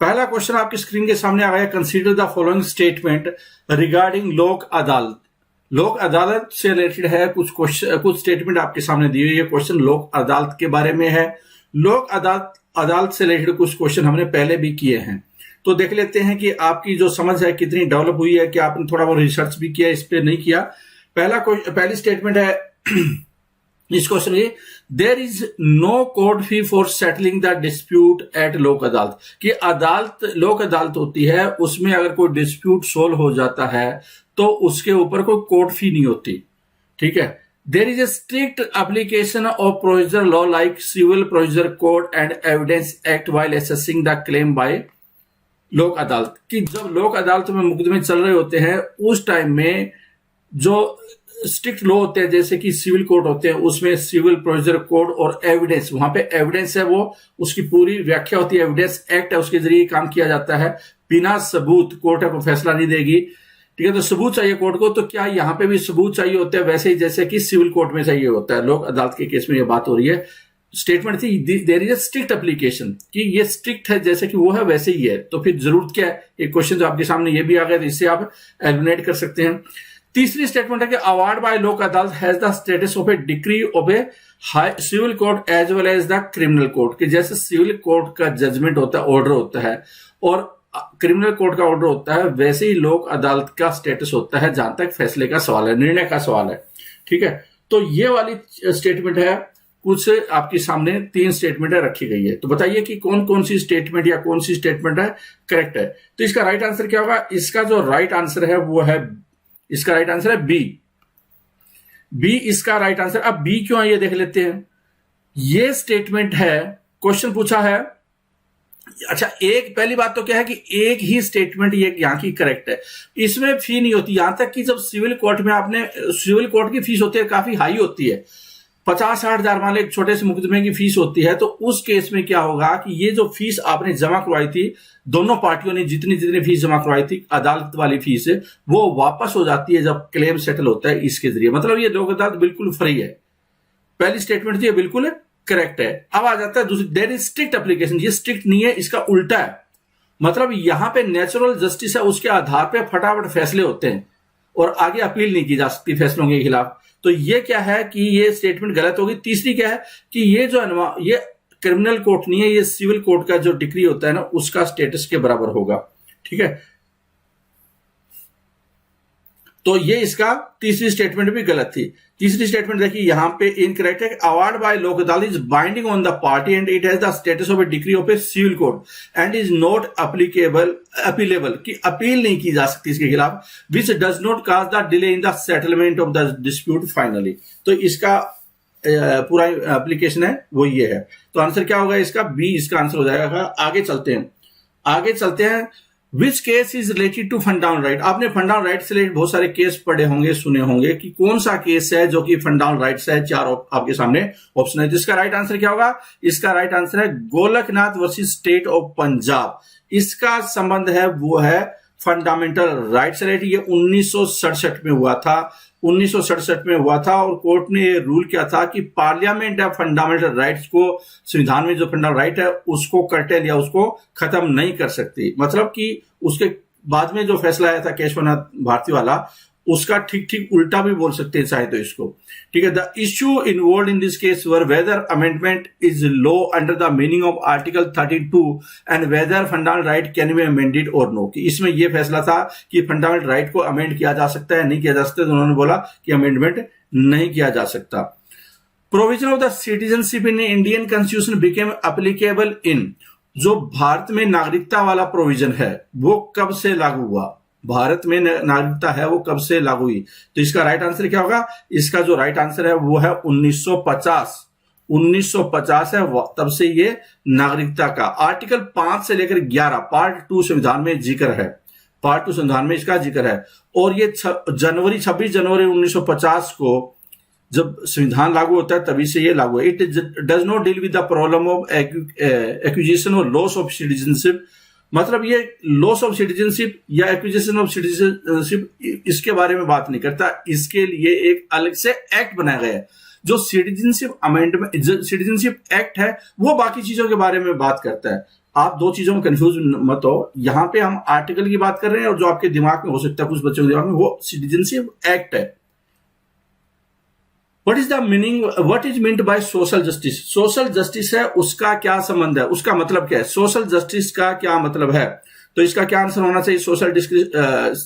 पहला क्वेश्चन आपकी स्क्रीन के सामने आ गया। Consider the following statement regarding लोक अदालत। लोक अदालत से रिलेटेड है कुछ स्टेटमेंट आपके सामने दी हुई है। क्वेश्चन लोक अदालत के बारे में है। लोक अदालत से रिलेटेड कुछ क्वेश्चन हमने पहले भी किए हैं, तो देख लेते हैं कि आपकी जो समझ है कितनी डेवलप हुई है, कि आपने थोड़ा बहुत रिसर्च भी किया, इस पे नहीं किया। पहली स्टेटमेंट है इस क्वेश्चन की, there is no court fee for settling the dispute at Lok Adalat. कि लोक अदालत होती है, उसमें अगर कोई डिस्प्यूट सोल्व हो जाता है तो उसके ऊपर कोई कोर्ट फी नहीं होती। ठीक है। There is a strict application of procedure law like civil procedure code and evidence act while assessing the claim by Lok Adalat. कि जब लोक अदालत में मुकदमे चल रहे होते हैं उस टाइम में जो स्ट्रिक्ट लॉ होते हैं, जैसे कि सिविल कोर्ट होते हैं, उसमें सिविल प्रोसीजर कोड और एविडेंस, वहां पे एविडेंस है वो उसकी पूरी व्याख्या होती है। एविडेंस एक्ट है, उसके जरिए काम किया जाता है। बिना सबूत कोर्ट को फैसला नहीं देगी। ठीक है। तो सबूत चाहिए कोर्ट को, तो क्या यहाँ पे भी सबूत चाहिए होते हैं वैसे ही जैसे कि सिविल कोर्ट में चाहिए होता है। लोक अदालत के केस में ये बात हो रही है। स्टेटमेंट थी there is a strict application, कि ये स्ट्रिक्ट है जैसे कि वो है वैसे ही है। तो फिर जरूरत क्या है, एक क्वेश्चन जो आपके सामने ये भी आ गया, तो इससे आप एलिमिनेट कर सकते हैं। तीसरी स्टेटमेंट है कि award by Lok Adalat has the status of a decree of a civil court as well as the criminal court. कि जैसे सिविल कोर्ट का जजमेंट होता है, ऑर्डर होता है, और क्रिमिनल कोर्ट का ऑर्डर होता है, वैसे ही लोक अदालत का स्टेटस होता है जहां तक फैसले का सवाल है, निर्णय का सवाल है। ठीक है। तो ये वाली स्टेटमेंट है, कुछ आपके सामने 3 स्टेटमेंट रखी गई है। तो बताइए कि कौन कौन सी स्टेटमेंट या कौन सी स्टेटमेंट है करेक्ट है। तो इसका राइट आंसर क्या होगा? इसका जो राइट आंसर है वो है, इसका राइट आंसर है बी इसका राइट आंसर। अब बी क्यों है ये देख लेते हैं। ये स्टेटमेंट है, क्वेश्चन पूछा है। अच्छा, एक पहली बात तो क्या है कि एक ही स्टेटमेंट ये यहां की करेक्ट है, इसमें फी नहीं होती। यहां तक कि जब सिविल कोर्ट में सिविल कोर्ट की फीस होती है, काफी हाई होती है, 50-60 हजार मान लो एक छोटे से मुकदमे की फीस होती है। तो उस केस में क्या होगा कि ये जो फीस आपने जमा करवाई थी, दोनों पार्टियों ने जितनी फीस जमा करवाई थी, अदालत वाली फीस, वो वापस हो जाती है जब क्लेम सेटल होता है इसके जरिए। मतलब ये लोक अदालत बिल्कुल फ्री है। पहली स्टेटमेंट थी बिल्कुल करेक्ट है। अब आ जाता है दूसरी, देयर इज स्ट्रिक्ट एप्लीकेशन। ये स्ट्रिक्ट नहीं है, इसका उल्टा है। मतलब यहां पे नेचुरल जस्टिस है, उसके आधार पे फटाफट फैसले होते हैं और आगे अपील नहीं की जा सकती फैसलों के खिलाफ। तो ये क्या है कि ये स्टेटमेंट गलत होगी। तीसरी क्या है कि ये क्रिमिनल कोर्ट नहीं है, ये सिविल कोर्ट का जो डिक्री होता है ना, उसका स्टेटस के बराबर होगा। ठीक है। तो ये इसका तीसरी स्टेटमेंट भी गलत थी। तीसरी स्टेटमेंट देखिए यहां पे इनकरेक्ट है। Award by Lok Adalat is binding on the party and it has the status of a decree of a civil court and is not appealable, कि अपील नहीं की जा सकती इसके खिलाफ, which does not cause the delay in the settlement of the dispute finally. तो इसका पूरा एप्लीकेशन है वो ये है। तो आंसर क्या होगा इसका? बी इसका आंसर हो जाएगा। आगे चलते हैं। Which case is related to fundamental right. आपने फंडामेंटल राइट से रिलेटेड बहुत सारे केस पढ़े होंगे, सुने होंगे कि कौन सा केस है जो कि फंडामेंटल राइट्स है। 4 आपके सामने ऑप्शन है। तो इसका राइट आंसर क्या होगा? इसका राइट आंसर है Golaknath versus state of Punjab. इसका संबंध है वो है फंडामेंटल राइट से रिलेटेड। ये 1967 में हुआ था। 1967 में हुआ था और कोर्ट ने ये रूल किया था कि पार्लियामेंट या फंडामेंटल राइट्स को, संविधान में जो फंडामेंटल राइट है उसको कर्टेल या उसको खत्म नहीं कर सकती। मतलब कि उसके बाद में जो फैसला आया था केशवनाथ भारती वाला, उसका ठीक उल्टा भी बोल सकते हैं चाहे तो इसको। ठीक है। The issue involve in this case were whether amendment is law under the meaning of article 32 and whether fundamental right can be amended or no. कि इसमें यह फैसला था कि फंडामेंटल राइट को अमेंड किया जा सकता है, नहीं किया जा सकता। तो उन्होंने बोला कि अमेंडमेंट नहीं किया जा सकता। Provision of the citizenship in Indian constitution became applicable in. जो भारत में नागरिकता वाला प्रोविजन है वो कब से लागू हुआ? भारत में नागरिकता है वो कब से लागू हुई? तो इसका राइट आंसर क्या होगा? इसका जो राइट आंसर है वो है 1950। 1950 है तब से ये नागरिकता का आर्टिकल 5 से लेकर 11 पार्ट 2 संविधान में जिक्र है। पार्ट 2 संविधान में इसका जिक्र है। और ये 26 जनवरी 1950 को जब संविधान लागू होता है तभी से ये लागू है। It does not deal with the problem of acquisition और लॉस ऑफ सिटीजनशिप। मतलब ये लॉस ऑफ सिटीजनशिप या एक्विजिशन ऑफ सिटीजनशिप इसके बारे में बात नहीं करता। इसके लिए एक अलग से एक्ट बनाया गया है। जो सिटीजनशिप अमेंडमेंट सिटीजनशिप एक्ट है वो बाकी चीजों के बारे में बात करता है। आप दो चीजों में कंफ्यूज मत हो। यहां पे हम आर्टिकल की बात कर रहे हैं और जो आपके दिमाग में हो सकता है कुछ बच्चों के दिमाग में, वो सिटीजनशिप एक्ट है। What is the meaning, what is meant by social justice? Social justice है, उसका क्या संबंध है, उसका मतलब क्या है? सोशल जस्टिस का क्या मतलब है? तो इसका क्या आंसर होना चाहिए? सोशल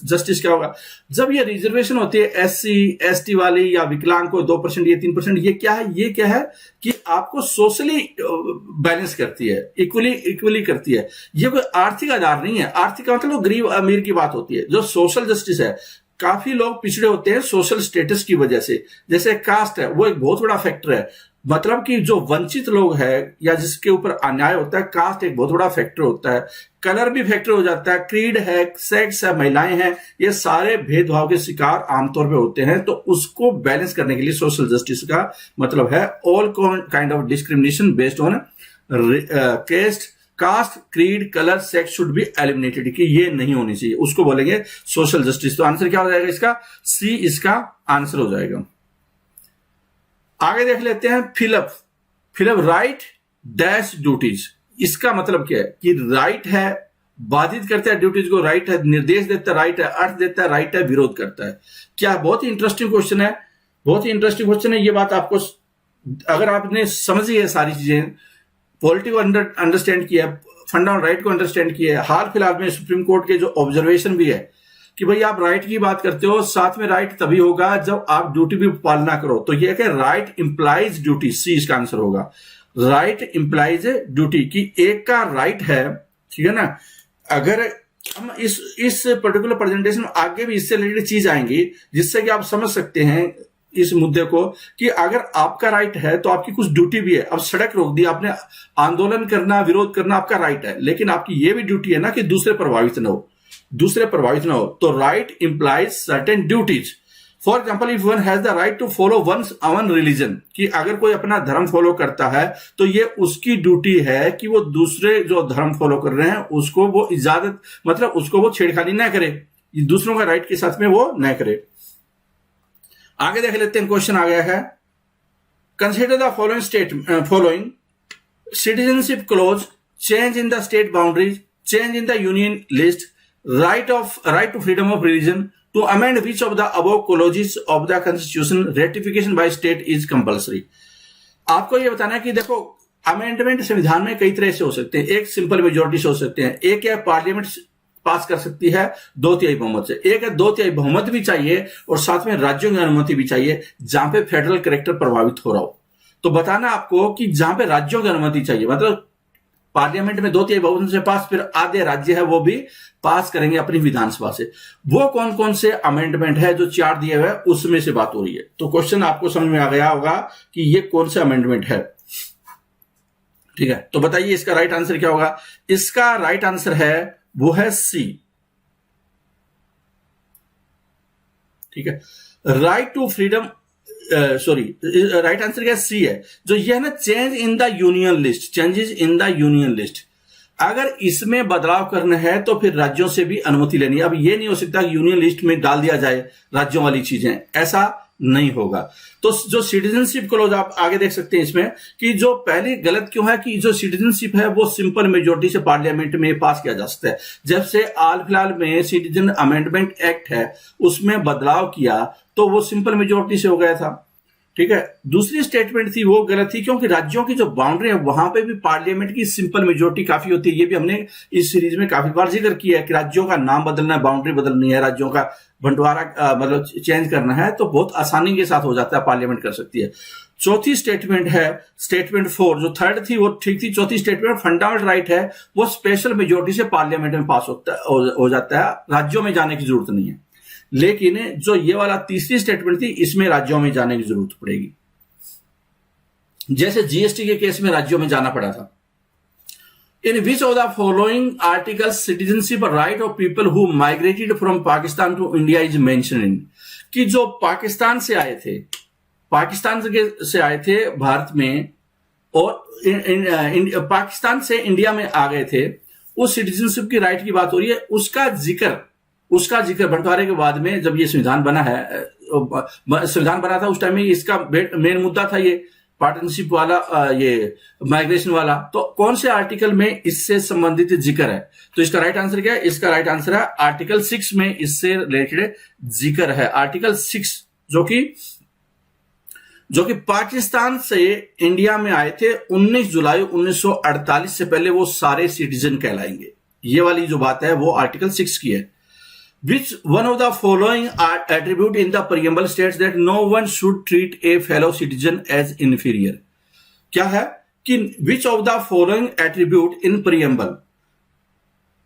जस्टिस क्या होगा? जब ये रिजर्वेशन होती है SC ST वाली या विकलांग को 2% या 3%, ये क्या है? ये क्या है कि आपको सोशली बैलेंस करती है, इक्वली करती है। ये कोई आर्थिक आधार नहीं है। आर्थिक मतलब गरीब अमीर की बात होती है। जो सोशल जस्टिस है, काफी लोग पिछड़े होते हैं सोशल स्टेटस की वजह से। जैसे कास्ट है, वो एक बहुत बड़ा फैक्टर है। मतलब कि जो वंचित लोग हैं या जिसके ऊपर अन्याय होता है, कास्ट एक बहुत बड़ा फैक्टर होता है। कलर भी फैक्टर हो जाता है, क्रीड है, सेक्स है, महिलाएं हैं, ये सारे भेदभाव के शिकार आमतौर पे होते हैं। तो उसको बैलेंस करने के लिए सोशल जस्टिस का मतलब है all kind of discrimination based on caste, caste, creed, colour, sex should be eliminated, कि ये नहीं होनी चाहिए, उसको बोलेंगे सोशल जस्टिस। तो आंसर क्या हो जाएगा इसका? C इसका आंसर हो जाएगा। आगे देख लेते हैं फिलअप राइट डैश ड्यूटीज। इसका मतलब क्या है कि राइट है, बाधित करता है ड्यूटीज को, राइट है, निर्देश देता है, राइट है, अर्थ देता है, राइट है, विरोध करता है। क्या बहुत ही इंटरेस्टिंग क्वेश्चन है, बहुत ही इंटरेस्टिंग क्वेश्चन है। ये बात आपको, अगर आपने समझी है सारी चीजें, पॉलिटी को अंडरस्टैंड किया, फंडामेंटल राइट को अंडरस्टैंड किया है, हाल फिलहाल में सुप्रीम कोर्ट के जो ऑब्जर्वेशन भी है कि भाई आप राइट की बात करते हो, साथ में राइट तभी होगा जब आप ड्यूटी भी पालना करो। तो यह है राइट इंप्लाइज ड्यूटी, C इसका आंसर होगा। राइट इंप्लाइज ड्यूटी, कि एक का राइट है, ठीक है ना। अगर हम इस पर्टिकुलर प्रेजेंटेशन में आगे भी इससे रिलेटेड चीज आएंगी जिससे कि आप समझ सकते हैं इस मुद्दे को, कि अगर आपका राइट है तो आपकी कुछ ड्यूटी भी है। अब सड़क रोक दी आपने, आंदोलन करना, विरोध करना आपका राइट है, लेकिन आपकी यह भी ड्यूटी है ना कि दूसरे प्रभावित ना हो। तो right implies certain duties. For example, if one has the right to follow one's own religion, कि अगर कोई अपना धर्म फॉलो करता है तो ये उसकी ड्यूटी है कि वो दूसरे जो धर्म फॉलो कर रहे हैं उसको वो इजाजत, मतलब उसको वो छेड़खानी ना करे, दूसरों का राइट के साथ में वो न करे। आगे देख लेते हैं, क्वेश्चन आ गया है, consider the following citizenship clause, change in the state boundaries, change in the union list, right to freedom of religion, to amend which of the above clauses of the constitution ratification by state is compulsory। आपको ये बताना है कि देखो, amendment संविधान में कई तरह से हो सकते हैं। एक सिंपल मेजोरिटी से हो सकते हैं, एक है पार्लियामेंट पास कर सकती है 2/3 बहुमत से, एक है 2/3 बहुमत भी चाहिए और साथ में राज्यों की अनुमति भी चाहिए जहां पे फेडरल कैरेक्टर प्रभावित हो रहा हो। तो बताना आपको कि जहां पे राज्यों की अनुमति चाहिए, मतलब पार्लियामेंट में 2/3 बहुमत से पास, फिर आधे राज्य है वो भी पास करेंगे अपनी विधानसभा से। वो कौन कौन से अमेंडमेंट है जो 4 दिए हुए, उसमें से बात हो रही है। तो क्वेश्चन आपको समझ में आ गया होगा कि ये कौन से अमेंडमेंट है, ठीक है। तो बताइए इसका राइट आंसर क्या होगा? इसका राइट आंसर है वो है C, ठीक है। Right to freedom, right answer क्या C है। जो ये है ना, change in the union list, changes in the union list, अगर इसमें बदलाव करना है तो फिर राज्यों से भी अनुमति लेनी है। अब ये नहीं हो सकता कि यूनियन लिस्ट में डाल दिया जाए राज्यों वाली चीजें, ऐसा नहीं होगा। तो जो सिटीजनशिप क्लॉज आप आगे देख सकते हैं इसमें, कि जो पहले गलत क्यों है कि जो सिटीजनशिप है वो सिंपल मेजोरिटी से पार्लियामेंट में पास किया जा सकता है। जब से हाल फिलहाल में सिटीजन अमेंडमेंट एक्ट है उसमें बदलाव किया तो वो सिंपल मेजोरिटी से हो गया था, ठीक है। दूसरी स्टेटमेंट थी वो गलत थी, क्योंकि राज्यों की जो बाउंड्री है वहां पे भी पार्लियामेंट की सिंपल मेजोरिटी काफी होती है। ये भी हमने इस सीरीज में काफी बार जिक्र किया है कि राज्यों का नाम बदलना है, बाउंड्री बदलनी है, राज्यों का बंटवारा मतलब चेंज करना है तो बहुत आसानी के साथ हो जाता है, पार्लियामेंट कर सकती है। चौथी स्टेटमेंट है स्टेटमेंट 4, जो थर्ड थी वो ठीक थी। चौथी स्टेटमेंट फंडामेंटल राइट है, वो स्पेशल मेजोरिटी से पार्लियामेंट में पास हो जाता है, राज्यों में जाने की जरूरत नहीं है। लेकिन जो ये वाला तीसरी स्टेटमेंट थी इसमें राज्यों में जाने की जरूरत पड़ेगी। जैसे जीएसटी के केस में राज्यों में जाना पड़ा था। In which of the following articles citizenship right of people who migrated from Pakistan to India is mentioning, कि जो पाकिस्तान से आए थे भारत में और पाकिस्तान से इंडिया में आ गए थे, उस सिटीजनशिप की राइट की बात हो रही है। उसका जिक्र बंटवारे के बाद में जब ये संविधान बना था उस टाइम में इसका मेन मुद्दा था ये पार्टनरशिप वाला, ये माइग्रेशन वाला, तो कौन से आर्टिकल में इससे संबंधित जिक्र है? तो इसका राइट आंसर क्या है? इसका राइट आंसर है आर्टिकल 6 में इससे रिलेटेड जिक्र है। आर्टिकल 6 जो कि पाकिस्तान से इंडिया में आए थे 19 जुलाई 1948 से पहले वो सारे सिटीजन कहलाएंगे। ये वाली जो बात है वो आर्टिकल 6 की है। Which one of the following attribute in the preamble states that no one should treat a fellow citizen as inferior? क्या है कि which of the following attribute in preamble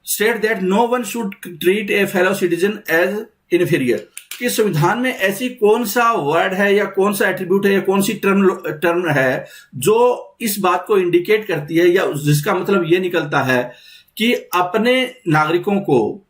state that no one should treat a fellow citizen as inferior? कि संविधान में ऐसी कौन सा word है या कौन सा एट्रीब्यूट है या कौन सी टर्म है जो इस बात को इंडिकेट करती है या जिसका मतलब ये निकलता है कि अपने नागरिकों को,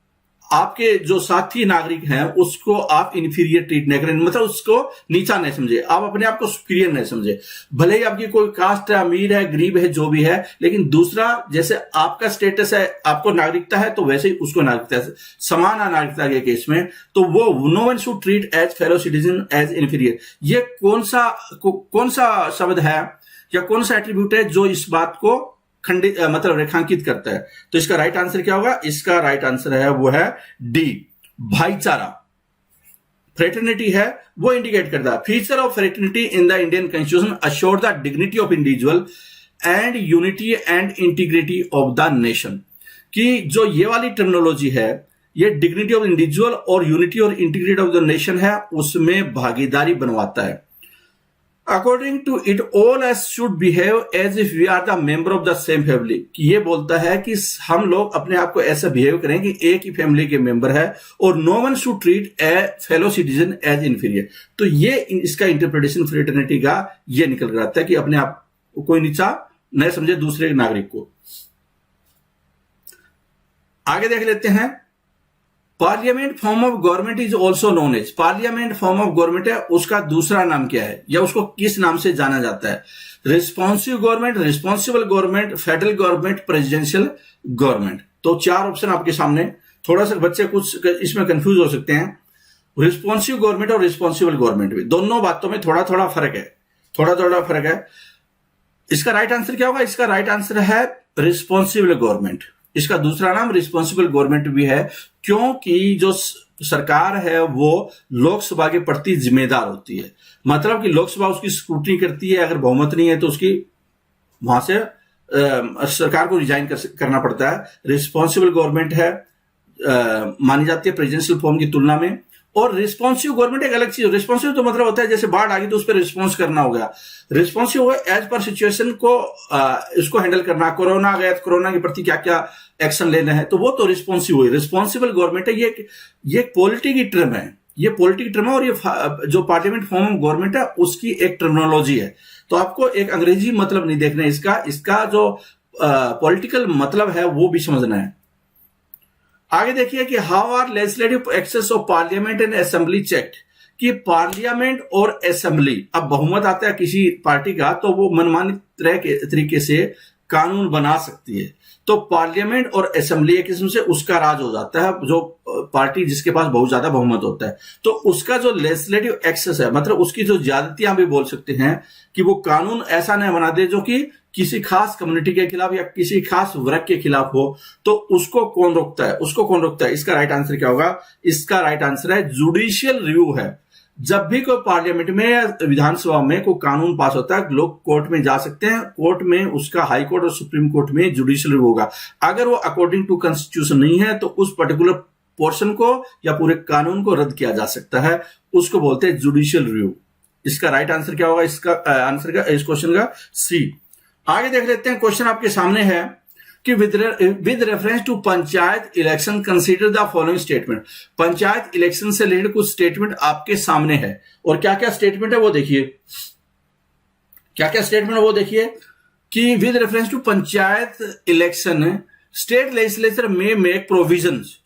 आपके जो साथी नागरिक हैं उसको आप इंफीरियर ट्रीट नहीं करें, मतलब उसको नीचा नहीं समझे, आप अपने आप को सुपीरियर नहीं समझे। भले ही आपकी कोई कास्ट है, अमीर है, गरीब है, जो भी है, लेकिन दूसरा जैसे आपका स्टेटस है, आपको नागरिकता है, तो वैसे ही उसको नागरिकता है। समान नागरिकता के केस में तो वो no one should treat as fellow citizen as inferior. ये कौन सा शब्द है या कौन सा एट्रीब्यूट है जो इस बात को खंडित मतलब रेखांकित करता है? तो इसका राइट आंसर क्या होगा? इसका राइट आंसर है वो है डी, भाईचारा। फ्रेटर्निटी है वो इंडिकेट करता है। Feature of fraternity in the Indian constitution assure the dignity of individual and unity and integrity of the nation. कि जो ये वाली टर्मिनोलॉजी है, ये डिग्निटी ऑफ इंडिविजुअल और यूनिटी और इंटीग्रिटी ऑफ द नेशन है, उसमें भागीदारी बनवाता है। According to it, all us should behave as if we are the member of the same family। कि ये बोलता है कि हम लोग अपने आप को ऐसा बिहेव करें कि एक ही फैमिली के मेंबर है, और no one should treat a fellow citizen as inferior। तो ये इसका इंटरप्रिटेशन फ्रेटर्निटी का ये निकल कर आता है कि अपने आप को कोई नीचा न समझे दूसरे नागरिक को। आगे देख लेते हैं। Parliament form of government is also known as. Parliament form of government है, उसका दूसरा नाम क्या है या उसको किस नाम से जाना जाता है? Responsive government, responsible government, federal government, presidential government. तो 4 ऑप्शन आपके सामने। थोड़ा सा बच्चे कुछ इसमें कंफ्यूज हो सकते हैं। रिस्पॉन्सिव गवर्नमेंट और रिस्पॉन्सिबल गवर्नमेंट में दोनों बातों में थोड़ा थोड़ा फर्क है। इसका राइट आंसर क्या होगा? इसका राइट आंसर है रिस्पॉन्सिबल गवर्नमेंट। इसका दूसरा नाम रिस्पॉन्सिबल गवर्नमेंट भी है, क्योंकि जो सरकार है वो लोकसभा के प्रति जिम्मेदार होती है। मतलब कि लोकसभा उसकी स्क्रूटनी करती है, अगर बहुमत नहीं है तो उसकी वहां से सरकार को रिजाइन करना पड़ता है। रिस्पॉन्सिबल गवर्नमेंट है मानी जाती है प्रेसिडेंशियल फॉर्म की तुलना में। और रिस्पॉन्सिव गवर्नमेंट एक अलग चीज। रिस्पॉन्सिव तो मतलब होता है जैसे बाढ़ आ गई तो उस पर रिस्पॉन्स करना हो गया। रिस्पॉन्सिव हो एज पर सिचुएशन को इसको हैंडल करना। कोरोना आ गया तो कोरोना के प्रति क्या क्या एक्शन लेना है, तो वो तो रिस्पॉन्सिव हुई। रिस्पॉन्सिबल गवर्नमेंट है, ये पॉलिटिक की टर्म है, ये पॉलिटिक टर्म है। और ये जो पार्लियामेंट फॉर्म ऑफ गवर्नमेंट है उसकी एक टर्मिनोलॉजी है। तो आपको एक अंग्रेजी मतलब नहीं देखना है, इसका जो पॉलिटिकल मतलब है वो भी समझना है। आगे देखिए कि how are legislative access of parliament and assembly checked. कि पार्लियामेंट और असेंबली, अब बहुमत आता है किसी पार्टी का तो वो मनमानी तरीके से कानून बना सकती है। तो पार्लियामेंट और असेंबली एक किस्म से उसका राज हो जाता है, जो पार्टी जिसके पास बहुत ज्यादा बहुमत होता है। तो उसका जो लेजिस्लेटिव एक्सेस है, मतलब उसकी जो ज्यादतियां भी बोल सकते हैं कि वो कानून ऐसा नहीं बना दे जो कि किसी खास कम्युनिटी के खिलाफ या किसी खास वर्ग के खिलाफ हो। तो उसको कौन रोकता है? इसका राइट आंसर क्या होगा? इसका राइट आंसर है जुडिशियल रिव्यू है। जब भी कोई पार्लियामेंट में या विधानसभा में कोई कानून पास होता है, लोग कोर्ट में जा सकते हैं। कोर्ट में उसका हाई कोर्ट और सुप्रीम कोर्ट में जुडिशियल रिव्यू होगा। अगर वो अकॉर्डिंग टू कॉन्स्टिट्यूशन नहीं है तो उस पर्टिकुलर पोर्शन को या पूरे कानून को रद्द किया जा सकता है, उसको बोलते हैं जुडिशियल रिव्यू। इसका राइट आंसर क्या होगा? इसका आंसर का इस क्वेश्चन का सी। आगे देख लेते हैं। क्वेश्चन आपके सामने है कि with reference to panchayat election consider the following statement. Panchayat election से रिलेटेड कुछ स्टेटमेंट आपके सामने है, और क्या क्या स्टेटमेंट है वो देखिए। कि with reference to panchayat election state legislature में make provisions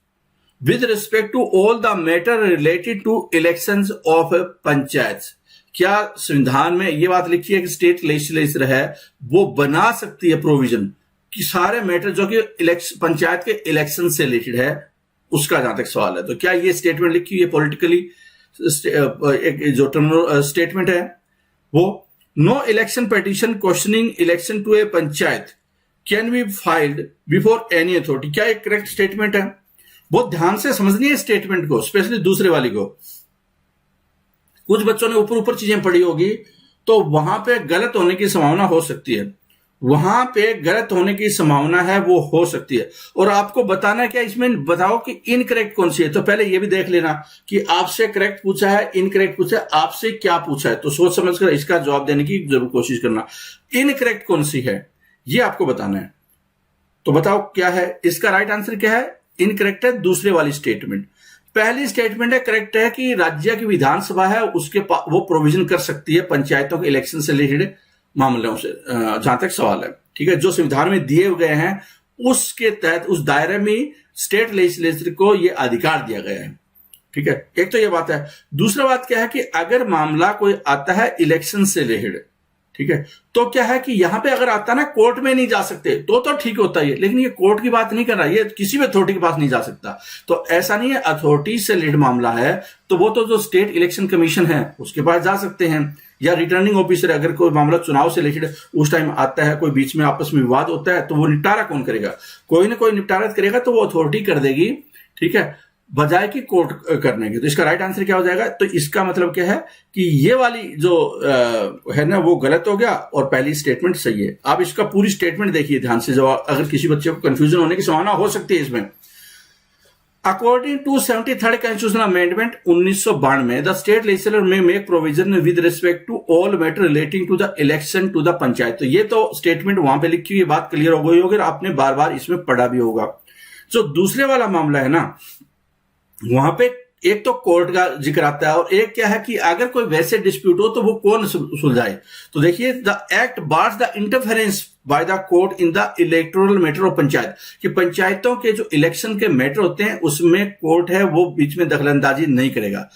with respect to all the matter related to elections of panchayat. क्या संविधान में ये बात लिखी है कि स्टेट लेजिस्लेचर है वो बना सकती है प्रोविजन कि सारे मैटर जो कि पंचायत के इलेक्शन से रिलेटेड है, उसका जहां तक सवाल है। तो क्या ये स्टेटमेंट लिखी हुई है पॉलिटिकली एक जो स्टेटमेंट है वो? No election petition questioning election to a panchayat can be filed before any authority. क्या एक करेक्ट स्टेटमेंट है? बहुत ध्यान से समझनी है स्टेटमेंट को, स्पेशली दूसरे वाली को। कुछ बच्चों ने ऊपर ऊपर चीजें पढ़ी होगी तो वहां पे गलत होने की संभावना हो सकती है, वहां पे गलत होने की संभावना है, वो हो सकती है। और आपको बताना क्या इसमें, बताओ कि इनकरेक्ट कौन सी है। तो पहले ये भी देख लेना कि आपसे करेक्ट पूछा है, इनकरेक्ट पूछा है, आपसे क्या पूछा है, तो सोच समझ कर इसका जवाब देने की जरूर कोशिश करना। इनकरेक्ट कौन सी है ये आपको बताना है। तो बताओ क्या है इसका राइट आंसर? क्या है? इनकरेक्ट है दूसरे वाली स्टेटमेंट। पहली स्टेटमेंट है करेक्ट है कि राज्य की विधानसभा है उसके वो प्रोविजन कर सकती है पंचायतों के इलेक्शन से रिलेटेड मामलों से, जहां तक सवाल है, ठीक है, जो संविधान में दिए गए हैं उसके तहत उस दायरे में स्टेट लेजिस्लेचर को यह अधिकार दिया गया है, ठीक है। एक तो ये बात है। दूसरा बात क्या है कि अगर मामला कोई आता है इलेक्शन से रिलेटेड, ठीक है, तो क्या है कि यहां पे अगर आता ना कोर्ट में नहीं जा सकते तो ठीक होता है, लेकिन ये कोर्ट की बात नहीं कर रहा, ये किसी भी अथॉरिटी के पास नहीं जा सकता। तो ऐसा नहीं है, अथॉरिटी से रिलेटेड मामला है तो वो तो जो स्टेट इलेक्शन कमीशन है उसके पास जा सकते हैं, या रिटर्निंग ऑफिसर। अगर कोई मामला चुनाव से रिलेटेड उस टाइम आता है, कोई बीच में आपस में विवाद होता है, तो वो निपटारा कौन करेगा? कोई ना कोई निपटारा करेगा, तो वो अथॉरिटी कर देगी, ठीक है, बजाय की कोर्ट करने के। तो इसका राइट आंसर क्या हो जाएगा? तो इसका मतलब क्या है कि ये वाली जो है ना वो गलत हो गया और पहली स्टेटमेंट सही है। आप इसका पूरी स्टेटमेंट देखिए ध्यान से, जो अगर किसी बच्चे को कंफ्यूजन होने की संभावना हो सकती है इसमें। According to 73rd constitutional amendment 1992, the state legislature में make provision with respect to all matter relating to the election to the panchayat. तो ये तो स्टेटमेंट वहां पे लिखी हुई, बात क्लियर हो गई होगी और आपने बार बार इसमें पढ़ा भी होगा। जो दूसरे वाला मामला है ना, वहां पे एक तो कोर्ट का जिक्र आता है और एक क्या है कि अगर कोई वैसे डिस्प्यूट हो तो वो कौन सुलझाए। तो देखिए, the act bars the interference by the court in the electoral matter of panchayat, कि पंचायतों के जो इलेक्शन के मैटर होते हैं उसमें कोर्ट है वो बीच में दखलंदाजी नहीं करेगा।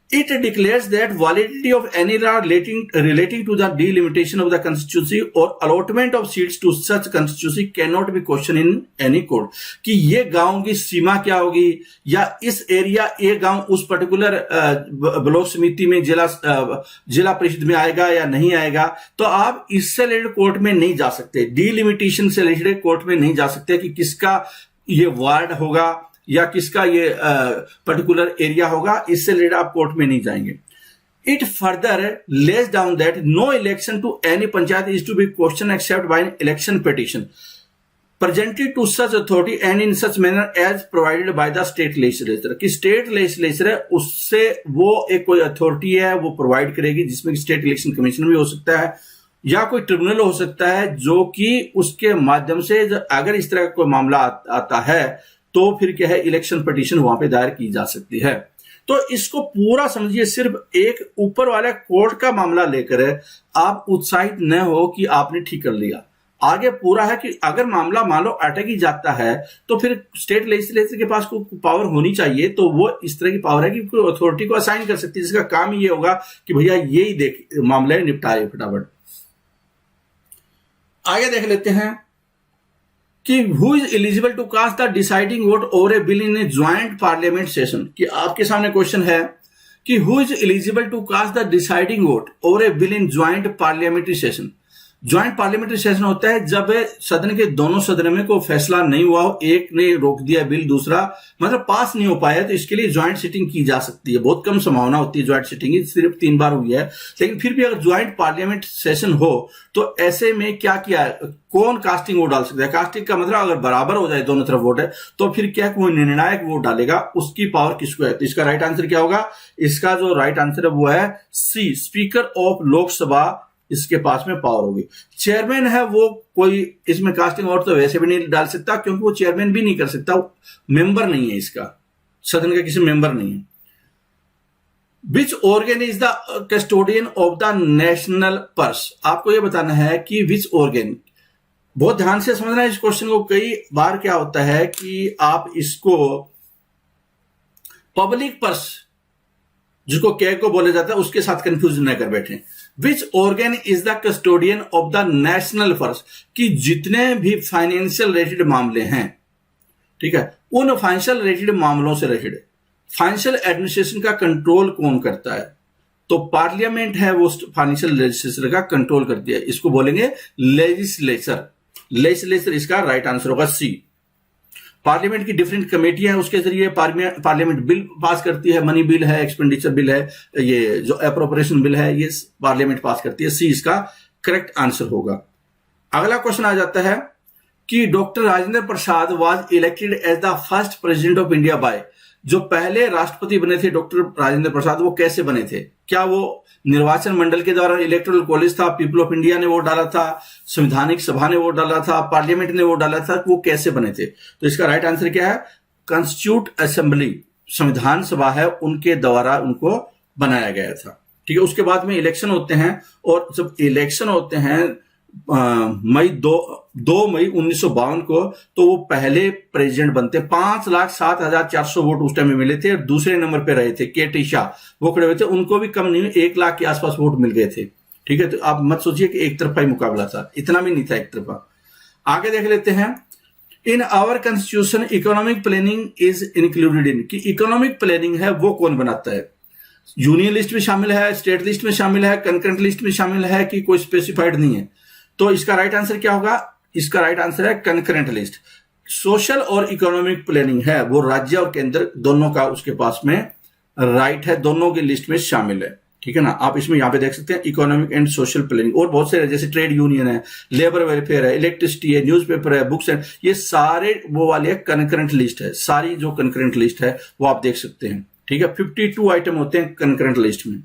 It declares that validity of any law relating to the delimitation of the constituency or allotment of seats to such constituency cannot be questioned in any court। कि ये गांव की सीमा क्या होगी, या इस एरिया ये गांव उस पर्टिकुलर ब्लॉक समिति में जिला परिषद में आएगा या नहीं आएगा, तो आप इससे रिलेटेड कोर्ट में नहीं जा सकते, डिलिमिटेशन से रिलेटेड कोर्ट में नहीं जा सकते कि किसका ये वार्ड होगा या किसका ये पर्टिकुलर एरिया होगा, इससे रिलेटेड आप कोर्ट में नहीं जाएंगे। It further lays down that no election to any panchayat is to be question except by an election petition presented to such authority and in such manner as provided by the state legislature। कि state legislature है उससे वो एक कोई authority है वो provide करेगी, जिसमें स्टेट इलेक्शन कमीशन भी हो सकता है या कोई ट्रिब्यूनल हो सकता है, जो कि उसके माध्यम से अगर इस तरह का कोई मामला आता है तो फिर क्या है, इलेक्शन पिटीशन वहां पे दायर की जा सकती है। तो इसको पूरा समझिए, सिर्फ एक ऊपर वाला कोर्ट का मामला लेकर आप उत्साहित न हो कि आपने ठीक कर लिया। आगे पूरा है कि अगर मामला मान लो अटक ही जाता है तो फिर स्टेट लेजिस्लेचर के पास कोई पावर होनी चाहिए, तो वो इस तरह की पावर है कि कोई अथॉरिटी को असाइन कर सकती है, जिसका काम ये होगा कि भैया ये ही देख मामले निपटाए फटाफट। आगे देख लेते हैं कि who is eligible to cast the deciding vote over a bill in a joint parliament session. कि आपके सामने क्वेश्चन है कि who is eligible to cast the deciding vote over a bill in joint parliamentary session. Joint parliamentary session होता है जब सदन के दोनों सदन में कोई फैसला नहीं हुआ हो, एक ने रोक दिया बिल, दूसरा मतलब पास नहीं हो पाया, तो इसके लिए ज्वाइंट सिटिंग की जा सकती है। बहुत कम संभावना होती है ज्वाइंट सिटिंग की, सिर्फ 3 बार हुई है, लेकिन फिर भी अगर ज्वाइंट पार्लियामेंट सेशन हो तो ऐसे में क्या किया है, कौन कास्टिंग वोट डाल सकता है। कास्टिंग का मतलब अगर बराबर हो जाए दोनों तरफ वोट है तो फिर क्या कोई निर्णायक वोट डालेगा, उसकी पावर किसको है। तो इसका राइट आंसर क्या होगा? इसका जो राइट आंसर है वो है सी, स्पीकर ऑफ लोकसभा, इसके पास में पावर होगी। चेयरमैन है वो कोई इसमें कास्टिंग वोट तो वैसे भी नहीं डाल सकता, क्योंकि वो चेयरमैन भी नहीं कर सकता, मेंबर नहीं है, इसका सदन का किसी मेंबर नहीं है। Which organ is the custodian of the national purse. आपको यह बताना है कि विच ऑर्गन, बहुत ध्यान से समझना है इस क्वेश्चन को। कई बार क्या होता है कि आप इसको पब्लिक पर्स, जिसको के को बोला जाता है, उसके साथ कंफ्यूज न कर बैठे। Which organ is the custodian of the national purse, कि जितने भी फाइनेंशियल रिलेटेड मामले हैं, ठीक है, उन फाइनेंशियल रिलेटेड मामलों से रिलेटेड फाइनेंशियल एडमिनिस्ट्रेशन का कंट्रोल कौन करता है। तो पार्लियामेंट है वो फाइनेंशियल लेजिस्लेचर का कंट्रोल करती है, इसको बोलेंगे लेजिस्लेचर। लेजिस्लेचर इसका राइट आंसर होगा सी। पार्लियामेंट की डिफरेंट कमेटियां हैं, उसके जरिए पार्लियामेंट बिल पास करती है, मनी बिल है, एक्सपेंडिचर बिल है, ये जो अप्रोप्रिएशन बिल है, ये पार्लियामेंट पास करती है। सी इसका करेक्ट आंसर होगा। अगला क्वेश्चन आ जाता है कि doctor Rajendra Prasad was elected as the first president of India by, जो पहले राष्ट्रपति बने थे डॉक्टर राजेंद्र प्रसाद, वो कैसे बने थे? क्या वो निर्वाचन मंडल के द्वारा, इलेक्टोरल कॉलेज था, पीपल ऑफ इंडिया ने वोट डाला था, संवैधानिक सभा ने वोट डाला था, पार्लियामेंट ने वोट डाला था, वो कैसे बने थे? तो इसका राइट आंसर क्या है? कॉन्स्टिट्यूट असेंबली, संविधान सभा है, उनके द्वारा उनको बनाया गया था। ठीक है, उसके बाद में इलेक्शन होते हैं, और जब इलेक्शन होते हैं मई 2 मई 1952 को, तो वो पहले प्रेसिडेंट बनते। 5,07,400 वोट उस टाइम में मिले थे, और दूसरे नंबर पे रहे थे के.टी. शाह, वो खड़े हुए थे, उनको भी कम नहीं, 1 लाख के आसपास वोट मिल गए थे। ठीक है, तो आप मत सोचिए कि एक तरफा ही मुकाबला था, इतना भी नहीं था एक तरफा। आगे देख लेते हैं, in our constitution economic planning is included in, कि इकोनॉमिक प्लानिंग है वो कौन बनाता है? यूनियन लिस्ट में शामिल है, स्टेट लिस्ट में शामिल है, कंकरेंट लिस्ट में शामिल है, कि कोई स्पेसिफाइड नहीं है? तो इसका राइट आंसर क्या होगा? इसका राइट आंसर है कंकरेंट लिस्ट। सोशल और इकोनॉमिक प्लानिंग है वो राज्य और केंद्र दोनों का उसके पास में राइट है, दोनों की लिस्ट में शामिल है। ठीक है ना, आप इसमें यहां पे देख सकते हैं इकोनॉमिक एंड सोशल प्लानिंग, और बहुत से जैसे ट्रेड यूनियन है, लेबर वेलफेयर है, इलेक्ट्रिसिटी है, न्यूज़पेपर है, बुक्स है, ये सारे वो वाले कंकरेंट लिस्ट है। सारी जो कंकरेंट लिस्ट है वो आप देख सकते हैं। ठीक है, 52 आइटम होते हैं कंकरेंट लिस्ट में।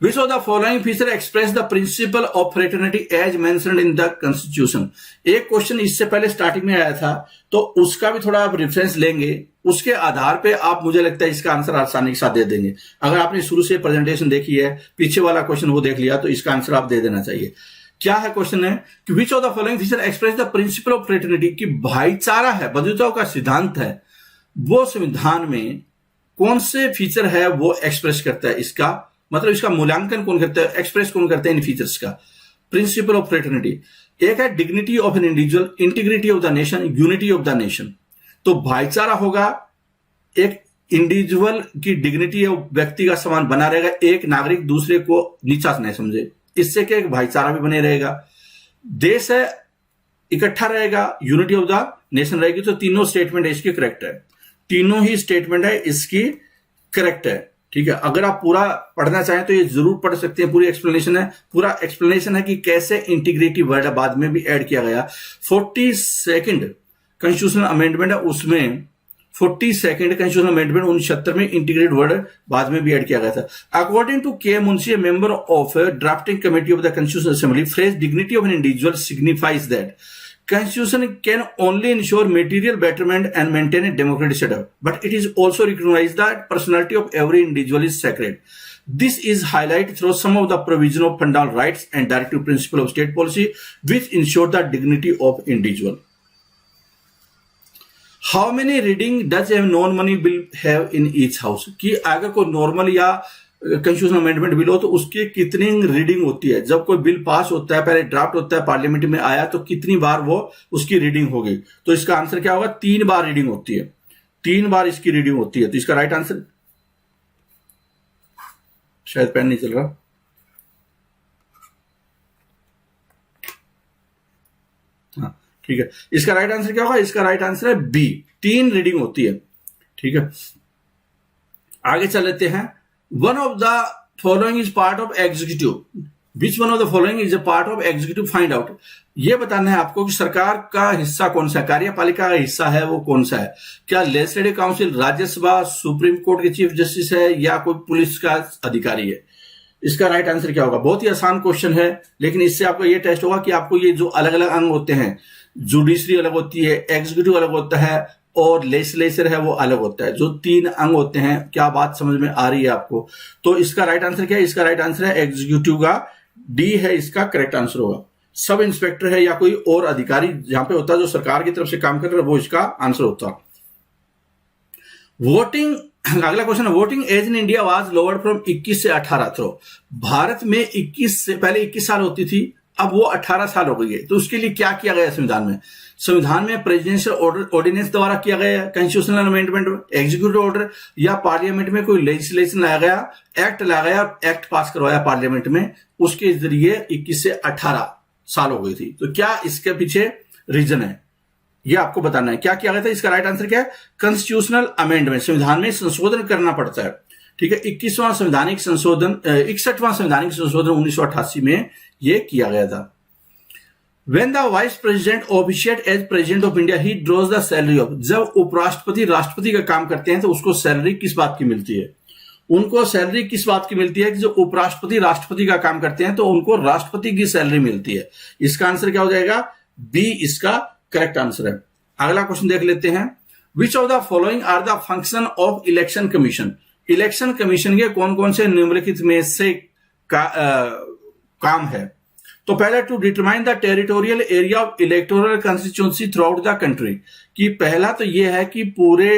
Which of the following feature express the principle of fraternity as mentioned in the constitution? एक क्वेश्चन इससे पहले स्टार्टिंग में आया था, तो उसका भी थोड़ा आप रेफरेंस लेंगे, उसके आधार पे आप, मुझे लगता है इसका आंसर आसानी के साथ दे देंगे। अगर आपने शुरू से प्रेजेंटेशन देखी है, पीछे वाला क्वेश्चन वो देख लिया, तो इसका आंसर आप दे देना चाहिए। क्या है क्वेश्चन है कि which of the following feature express the principle of fraternity, कि भाईचारा है, बंधुताओं का सिद्धांत है, वो संविधान में कौन से फीचर है वो एक्सप्रेस करता है? इसका मतलब इसका मूल्यांकन कौन करता है, एक्सप्रेस कौन करता है इन फीचर्स का? Principle of fraternity. एक है dignity of an individual, integrity of the nation, unity of the nation. तो भाईचारा होगा, एक इंडिविजुअल की डिग्निटी, व्यक्ति का सम्मान बना रहेगा, एक नागरिक दूसरे को नीचा नहीं समझे, इससे क्या एक भाईचारा भी बने रहेगा। देश है इकट्ठा रहेगा, यूनिटी ऑफ द नेशन रहेगी। तो तीनों स्टेटमेंट है इसकी करेक्ट है, तीनों ही स्टेटमेंट है इसकी करेक्ट है। ठीक है, अगर आप पूरा पढ़ना चाहें तो ये जरूर पढ़ सकते हैं, पूरी एक्सप्लेनेशन है, पूरा एक्सप्लेनेशन है कि कैसे इंटीग्रेटिव वर्ड बाद में भी ऐड किया गया। 42nd कॉन्स्टिट्यूशनल अमेंडमेंट है, उसमें 42nd कॉन्स्टिट्यूशनल अमेंडमेंट 69 में इंटीग्रेटेड वर्ड बाद में भी ऐड किया गया था। अकॉर्डिंग टू के Munshi, member of drafting committee of the constitutional assembly, phrase dignity of an individual signifies that Constitution can only ensure material betterment and maintain a democratic setup, but it is also recognized that personality of every individual is sacred. This is highlighted through some of the provision of fundamental rights and directive principle of state policy, which ensure the dignity of individual. How many reading does a non-money bill have in each house? कि अगर कोई normal या constitutional amendment bill हो तो उसकी कितनी reading होती है? जब कोई बिल पास होता है, पहले ड्राफ्ट होता है, पार्लियामेंट में आया, तो कितनी बार वो उसकी रीडिंग होगी? तो इसका आंसर क्या होगा? 3 बार रीडिंग होती है, 3 बार इसकी रीडिंग होती है। तो इसका राइट आंसर, शायद पेन नहीं चल रहा, हाँ ठीक है, इसका राइट आंसर क्या होगा? इसका राइट आंसर है बी, 3 रीडिंग होती है। ठीक है, आगे चल लेते हैं। One of the following is part of executive. Which one of the following is a part of executive? Find out. ये बताना है आपको कि सरकार का हिस्सा कौन सा है, कार्यपालिका का हिस्सा है वो कौन सा है? क्या legislative council, Rajya Sabha, supreme court के चीफ जस्टिस है, या कोई पुलिस का अधिकारी है? इसका राइट आंसर क्या होगा? बहुत ही आसान क्वेश्चन है, लेकिन इससे आपको ये टेस्ट होगा कि आपको ये जो अलग अलग अंग होते हैं, जुडिशरी अलग होती है, एग्जीक्यूटिव अलग होता है, और लेजिस्लेचर है वो अलग होता है, जो 3 अंग होते हैं। क्या बात समझ में आ रही है आपको? तो इसका राइट आंसर क्या है? इसका राइट आंसर है एग्जीक्यूटिव का, डी है इसका करेक्ट आंसर होगा। सब इंस्पेक्टर है या कोई और अधिकारी जहां पे होता है जो सरकार की तरफ से काम कर रहा है, वो इसका आंसर होता। वोटिंग, अगला क्वेश्चन है, voting age in India was lowered from 21 से 18। तो भारत में 21 से पहले 21 साल होती थी, अब वो 18 साल हो गई है। तो उसके लिए क्या किया गया संविधान में? संविधान में प्रेसिडेंशियल ऑर्डिनेंस द्वारा किया गया कॉन्स्टिट्यूशनल अमेंडमेंट, एग्जीक्यूटिव ऑर्डर, या पार्लियामेंट में कोई लेजिस्लेशन लाया गया, एक्ट लाया गया, एक्ट पास करवाया पार्लियामेंट में, उसके जरिए 21 से 18 साल हो गई थी। तो क्या इसके पीछे रीजन है, ये आपको बताना है। क्या किया गया था, इसका राइट आंसर क्या है, कॉन्स्टिट्यूशनल अमेंडमेंट, संविधान में संशोधन करना पड़ता है। ठीक है, 61वां संवैधानिक संशोधन 61वां संवैधानिक संशोधन 1988 में यह किया गया था। When the vice president officiate as president of India, he draws the salary of, जब उपराष्ट्रपति राष्ट्रपति का काम करते हैं तो उसको सैलरी किस बात की मिलती है, उनको सैलरी किस बात की मिलती है कि जो उपराष्ट्रपति राष्ट्रपति का काम करते हैं तो उनको राष्ट्रपति की सैलरी मिलती है। इसका आंसर क्या हो जाएगा, बी इसका करेक्ट आंसर है। अगला क्वेश्चन देख लेते हैं, which of the following are the function of election commission, election commission के कौन कौन से निम्नलिखित में से काम है। तो पहले, to determine the territorial area of electoral constituency throughout the country, कि पहला तो यह है कि पूरे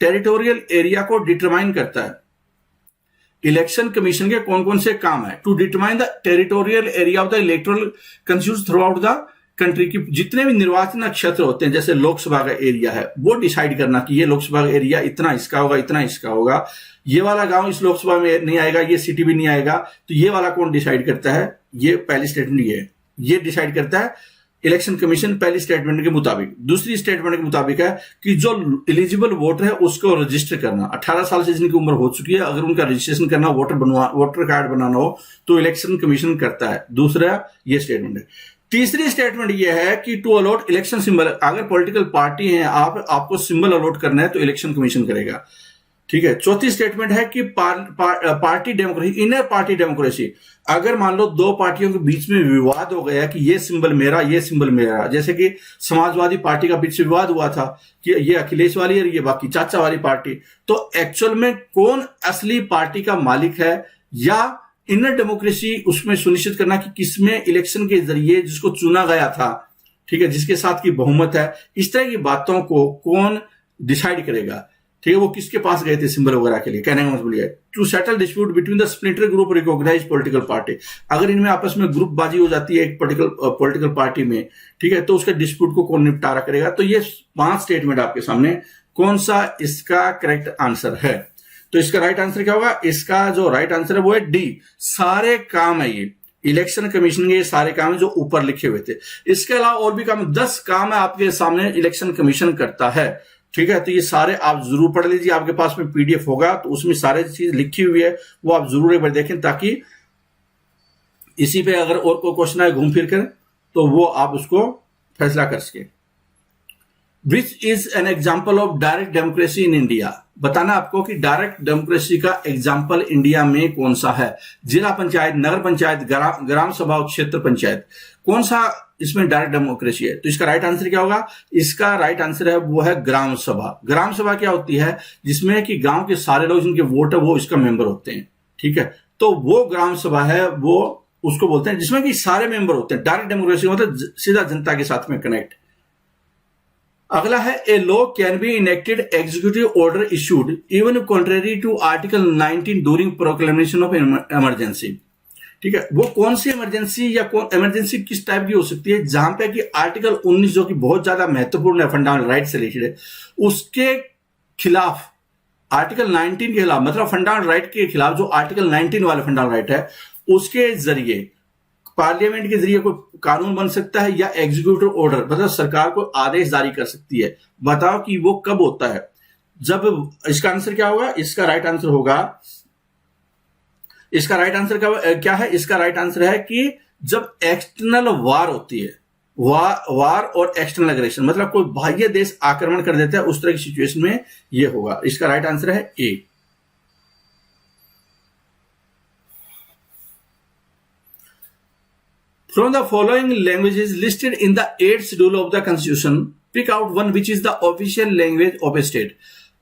टेरिटोरियल एरिया को डिटरमाइन करता है। इलेक्शन कमीशन के कौन कौन से काम है, to determine the territorial area of the electoral constituency throughout the country, की जितने भी निर्वाचन क्षेत्र होते हैं, जैसे लोकसभा का एरिया है, वो डिसाइड करना कि ये लोकसभा का एरिया इतना इसका होगा, इतना इसका होगा, ये वाला गांव इस लोकसभा में नहीं आएगा, ये सिटी भी नहीं आएगा, तो ये वाला कौन डिसाइड करता है, ये पहली स्टेटमेंट ये डिसाइड करता है इलेक्शन कमीशन पहली स्टेटमेंट के मुताबिक। दूसरी स्टेटमेंट के मुताबिक है कि जो एलिजिबल वोटर है उसको रजिस्टर करना, 18 साल से जिनकी उम्र हो चुकी है, अगर उनका रजिस्ट्रेशन करना, वोटर कार्ड बनाना हो तो इलेक्शन कमीशन करता है। दूसरा ये स्टेटमेंट है। तीसरी स्टेटमेंट यह है कि टू अलॉट इलेक्शन सिंबल, अगर पॉलिटिकल पार्टी है आपको सिंबल अलॉट करना है तो इलेक्शन कमीशन करेगा। ठीक है। चौथी स्टेटमेंट है कि party democracy, inner party democracy, अगर मान लो दो पार्टियों के बीच में विवाद हो गया कि ये सिंबल मेरा, ये सिंबल मेरा, जैसे कि समाजवादी पार्टी का बीच से विवाद हुआ था कि ये अखिलेश वाली है, ये बाकी चाचा वाली पार्टी, तो एक्चुअल में कौन असली पार्टी का मालिक है, या इनर डेमोक्रेसी उसमें सुनिश्चित करना कि किसमें इलेक्शन के जरिए जिसको चुना गया था, ठीक है, जिसके साथ की बहुमत है, इस तरह की बातों को कौन डिसाइड करेगा। ठीक है, वो किसके पास गए थे सिंबल वगैरह के लिए, कहने का मतलब है to settle dispute between the splitter group recognize political party, अगर इनमें आपस में ग्रुप बाजी हो जाती है एक पॉलिटिकल पार्टी में, ठीक है, तो उसके डिस्प्यूट को कौन निपटारा करेगा। तो ये 5 स्टेटमेंट आपके सामने, कौन सा इसका करेक्ट आंसर है। तो इसका राइट आंसर क्या होगा, इसका जो राइट आंसर है वो है डी, सारे काम है ये इलेक्शन कमीशन के, ये सारे काम है जो ऊपर लिखे हुए थे। इसके अलावा और भी काम, 10 काम है आपके सामने इलेक्शन कमीशन करता है। ठीक है, तो ये सारे आप जरूर पढ़ लीजिए, आपके पास में पीडीएफ होगा तो उसमें सारे चीज लिखी हुई है, वो आप जरूर एक बार देखें, ताकि इसी पे अगर और कोई क्वेश्चन आए घूम फिर कर तो वो आप उसको फैसला कर सके। Which is an example of direct democracy in India, बताना आपको कि डायरेक्ट डेमोक्रेसी का एग्जाम्पल इंडिया में कौन सा है। जिला पंचायत, नगर पंचायत, ग्राम सभा और क्षेत्र पंचायत, कौन सा इसमें डायरेक्ट डेमोक्रेसी है। तो इसका राइट आंसर क्या होगा, इसका राइट आंसर है वो है ग्राम सभा। ग्राम सभा क्या होती है, जिसमें कि गांव के सारे लोग जिनके वोट है वो इसका मेंबर होते हैं। ठीक है, तो वो ग्राम सभा है, वो उसको बोलते हैं जिसमें कि सारे मेंबर होते हैं। डायरेक्ट डेमोक्रेसी मतलब सीधा जनता के साथ में कनेक्ट। अगला है, a law can be enacted executive order issued even contrary to article 19 during proclamation of emergency. ठीक है, वो कौन सी इमरजेंसी या कौन इमरजेंसी किस टाइप की हो सकती है, जहां पे कि आर्टिकल 19 जो कि बहुत ज्यादा महत्वपूर्ण है, फंडामेंटल राइट से रिलेटेड है, उसके खिलाफ, आर्टिकल 19 के खिलाफ, मतलब फंडामेंटल राइट के खिलाफ जो आर्टिकल 19 वाला फंडामेंटल राइट है, उसके जरिए पार्लियामेंट के जरिए कोई कानून बन सकता है, या एग्जीक्यूटिव ऑर्डर मतलब सरकार को आदेश जारी कर सकती है। बताओ कि वो कब होता है, जब, इसका आंसर क्या होगा, इसका राइट आंसर होगा, इसका राइट आंसर क्या है, इसका राइट आंसर है कि जब एक्सटर्नल वार होती है, वार और एक्सटर्नल एग्रेशन, मतलब कोई बाह्य देश आक्रमण कर देता है, उस तरह की सिचुएशन में ये होगा। इसका राइट आंसर है ए। From the following languages listed in the 8th schedule of the Constitution, pick out one which is the official language of a state.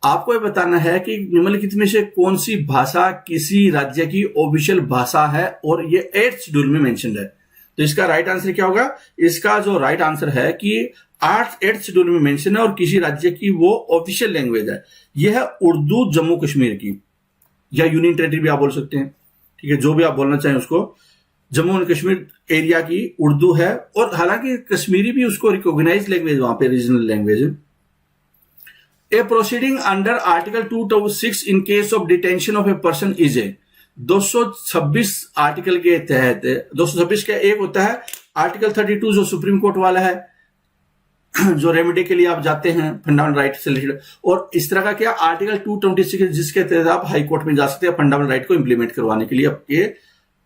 आपको ये बताना है कि निम्नलिखित में से कौन सी भाषा किसी राज्य की ऑफिशियल भाषा है, और ये 8th शेड्यूल में मेंशन्ड है। तो इसका राइट आंसर क्या होगा, इसका जो राइट आंसर है कि 8th शेड्यूल में मेंशन है और किसी राज्य की वो ऑफिशियल लैंग्वेज है। यह है उर्दू जम्मू कश्मीर की, या यूनियन टेरिटरी भी आप बोल सकते हैं। ठीक है, जो भी आप बोलना चाहें उसको। जम्मू एंड कश्मीर एरिया की उर्दू है, और हालांकि कश्मीरी भी उसको रिकॉग्नाइज लैंग्वेज वहां पे रीजनल लैंग्वेज है। A proceeding under article 226 in case of detention of a person is a 226 article के तहत, 226 का एक होता है आर्टिकल 32 जो सुप्रीम कोर्ट वाला है, जो रेमेडी के लिए आप जाते हैं फंडामेंटल राइट से रिलेटेड, और इस तरह का क्या आर्टिकल 226 जिसके तहत आप हाई कोर्ट में जा सकते हैं फंडामेंटल राइट को इंप्लीमेंट करवाने के लिए। आपके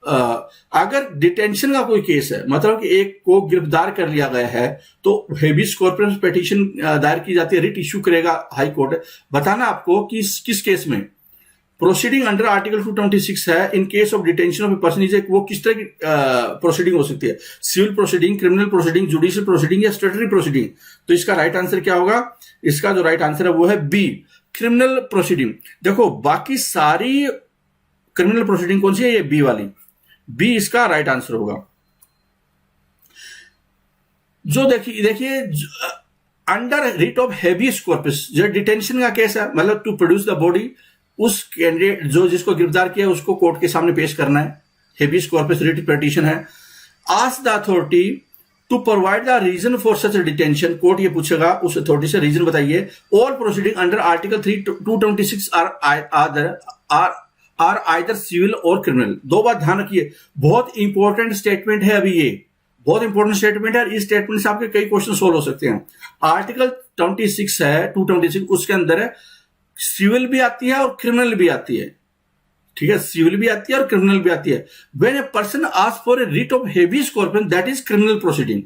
अगर डिटेंशन का कोई केस है, मतलब कि एक को गिरफ्तार कर लिया गया है, तो हेबियस कॉर्पस पिटीशन दायर की जाती है, रिट इश्यू करेगा हाई कोर्ट। बताना आपको कि किस केस में प्रोसीडिंग अंडर आर्टिकल 226 है in case of detention of a person is, वो किस तरह की प्रोसीडिंग हो सकती है, civil proceeding, criminal proceeding, judicial proceeding या स्टेटरी प्रोसीडिंग। तो इसका राइट आंसर क्या होगा? इसका जो राइट आंसर है वो है बी, क्रिमिनल प्रोसीडिंग। देखो बाकी सारी क्रिमिनल प्रोसीडिंग कौन सी है? ये बी वाली, बी इसका राइट आंसर होगा। जो देखिए under writ of habeas corpus, जो डिटेंशन का केस है, मतलब टू प्रोड्यूस द बॉडी, उस कैंडिडेट जो जिसको गिरफ्तार किया उसको कोर्ट के सामने पेश करना है, हेबियस कॉर्पस रिट पिटीशन है। Ask the authority to provide the reason for such detention, court ये पूछेगा उस अथॉरिटी से रीजन बताइए। All proceeding under article 226 are either civil or criminal. दो बात ध्यान रखिए, बहुत इंपॉर्टेंट स्टेटमेंट है अभी, ये बहुत इंपॉर्टेंट स्टेटमेंट है। इस स्टेटमेंट से आपके कई क्वेश्चन सोल्व हो सकते हैं। आर्टिकल 26 है 226, उसके अंदर है सिविल भी आती है और क्रिमिनल भी आती है, ठीक है, सिविल भी आती है और क्रिमिनल भी आती है। When a person ask for a writ of habeas corpus that is criminal proceeding,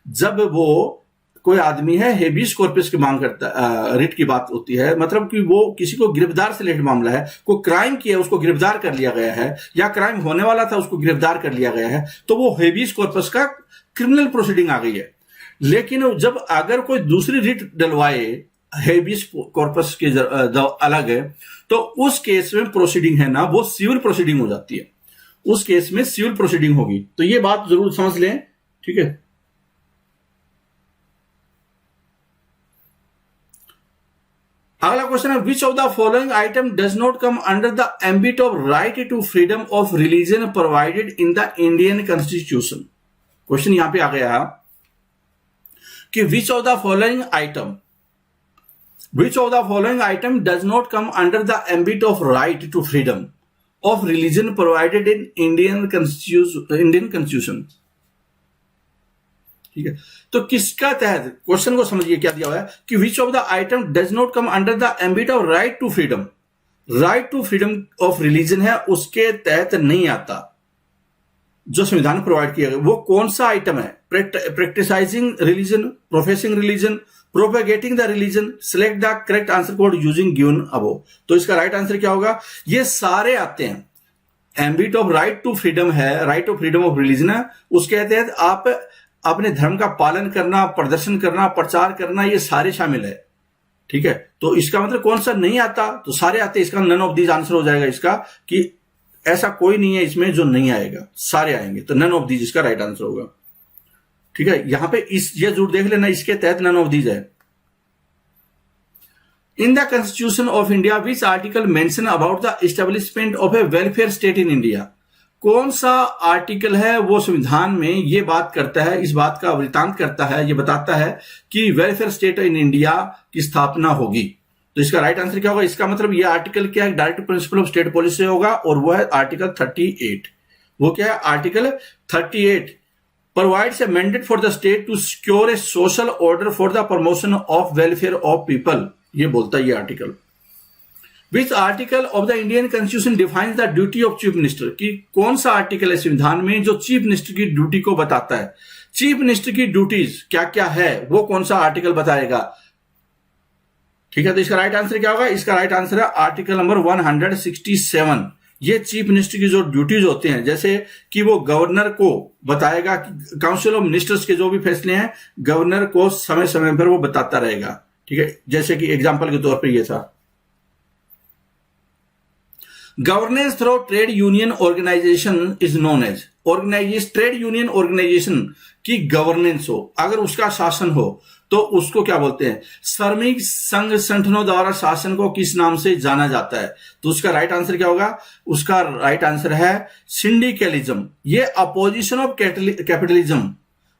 जब वो कोई आदमी है हेबियस कॉर्पस की मांग करता, रिट की बात होती है, मतलब कि वो किसी को गिरफ्तार से रिलेटेड मामला है, कोई क्राइम किया उसको गिरफ्तार कर लिया गया है, या क्राइम होने वाला था उसको गिरफ्तार कर लिया गया है, तो वो हेबियस कॉर्पस का क्रिमिनल प्रोसीडिंग आ गई है। लेकिन जब अगर कोई दूसरी रिट डलवाए हेबियस कॉर्पस के अलग है, तो उस केस में प्रोसीडिंग है ना वो सिविल प्रोसीडिंग हो जाती है, उस केस में सिविल प्रोसीडिंग होगी। तो ये बात जरूर समझ लें, ठीक है। अगला क्वेश्चन है which of the following item does not come under the ambit of right to freedom of religion provided in the Indian constitution. Question यहां पे आ गया कि which of the following item, which of the following item does not come under the ambit of right to freedom of religion provided in Indian constitution। ठीक है, तो किसका तहत, क्वेश्चन को समझिए क्या दिया हुआ है कि which of the item does not come under the ambit of right to freedom, right to freedom of religion है उसके तहत नहीं आता, जो संविधान प्रोवाइड किया गया। वो कौन सा आइटम है? Practising religion, professing religion, propagating the religion, select the correct answer code using given above. तो इसका राइट आंसर क्या होगा? ये सारे आते हैं। Ambit of right to freedom है, right to freedom of religion है, उसके तहत आप अपने धर्म का पालन करना, प्रदर्शन करना, प्रचार करना, ये सारे शामिल है, ठीक है। तो इसका मतलब कौन सा नहीं आता? तो सारे आते हैं। इसका नन ऑफ दीज आंसर हो जाएगा इसका, कि ऐसा कोई नहीं है इसमें जो नहीं आएगा, सारे आएंगे। तो नन ऑफ दीज इसका राइट आंसर होगा, ठीक है। यहां पे ये जरूर देख लेना, इसके तहत नन ऑफ दीज है। In the constitution of India which article mention about the establishment of A welfare state in India. कौन सा आर्टिकल है वो संविधान में ये बात करता है, इस बात का वृतांत करता है, ये बताता है कि वेलफेयर स्टेट इन इंडिया की स्थापना होगी। तो इसका राइट आंसर क्या होगा? इसका मतलब ये आर्टिकल क्या है? Direct principle of state policy होगा, और वो है आर्टिकल 38। वो क्या है? Article 38 provides a mandate for the state to secure a social order for the promotion of welfare of people। ये बोलता है ये article. Which article of the Indian Constitution defines the duty of chief minister? कि कौन सा article है संविधान में जो चीफ मिनिस्टर की ड्यूटी को बताता है? चीफ मिनिस्टर की ड्यूटीज क्या क्या है वो कौन सा आर्टिकल बताएगा, ठीक है। तो इसका राइट आंसर क्या होगा? इसका राइट आंसर है आर्टिकल नंबर 167। ये चीफ मिनिस्टर की जो ड्यूटीज होते हैं, जैसे कि वो गवर्नर को बताएगा कि काउंसिल ऑफ मिनिस्टर्स के जो भी फैसले हैं गवर्नर को समय समय पर वो बताता रहेगा, ठीक है। जैसे कि एग्जांपल के तौर पर ये था governance through trade union organization is known as organization. Trade union organization की गवर्नेंस हो, अगर उसका शासन हो तो उसको क्या बोलते हैं? श्रमिक संघ संगठनों द्वारा शासन को किस नाम से जाना जाता है? तो उसका राइट आंसर क्या होगा? उसका राइट आंसर है सिंडिकलिज्म। ये अपोजिशन ऑफ कैपिटलिज्म।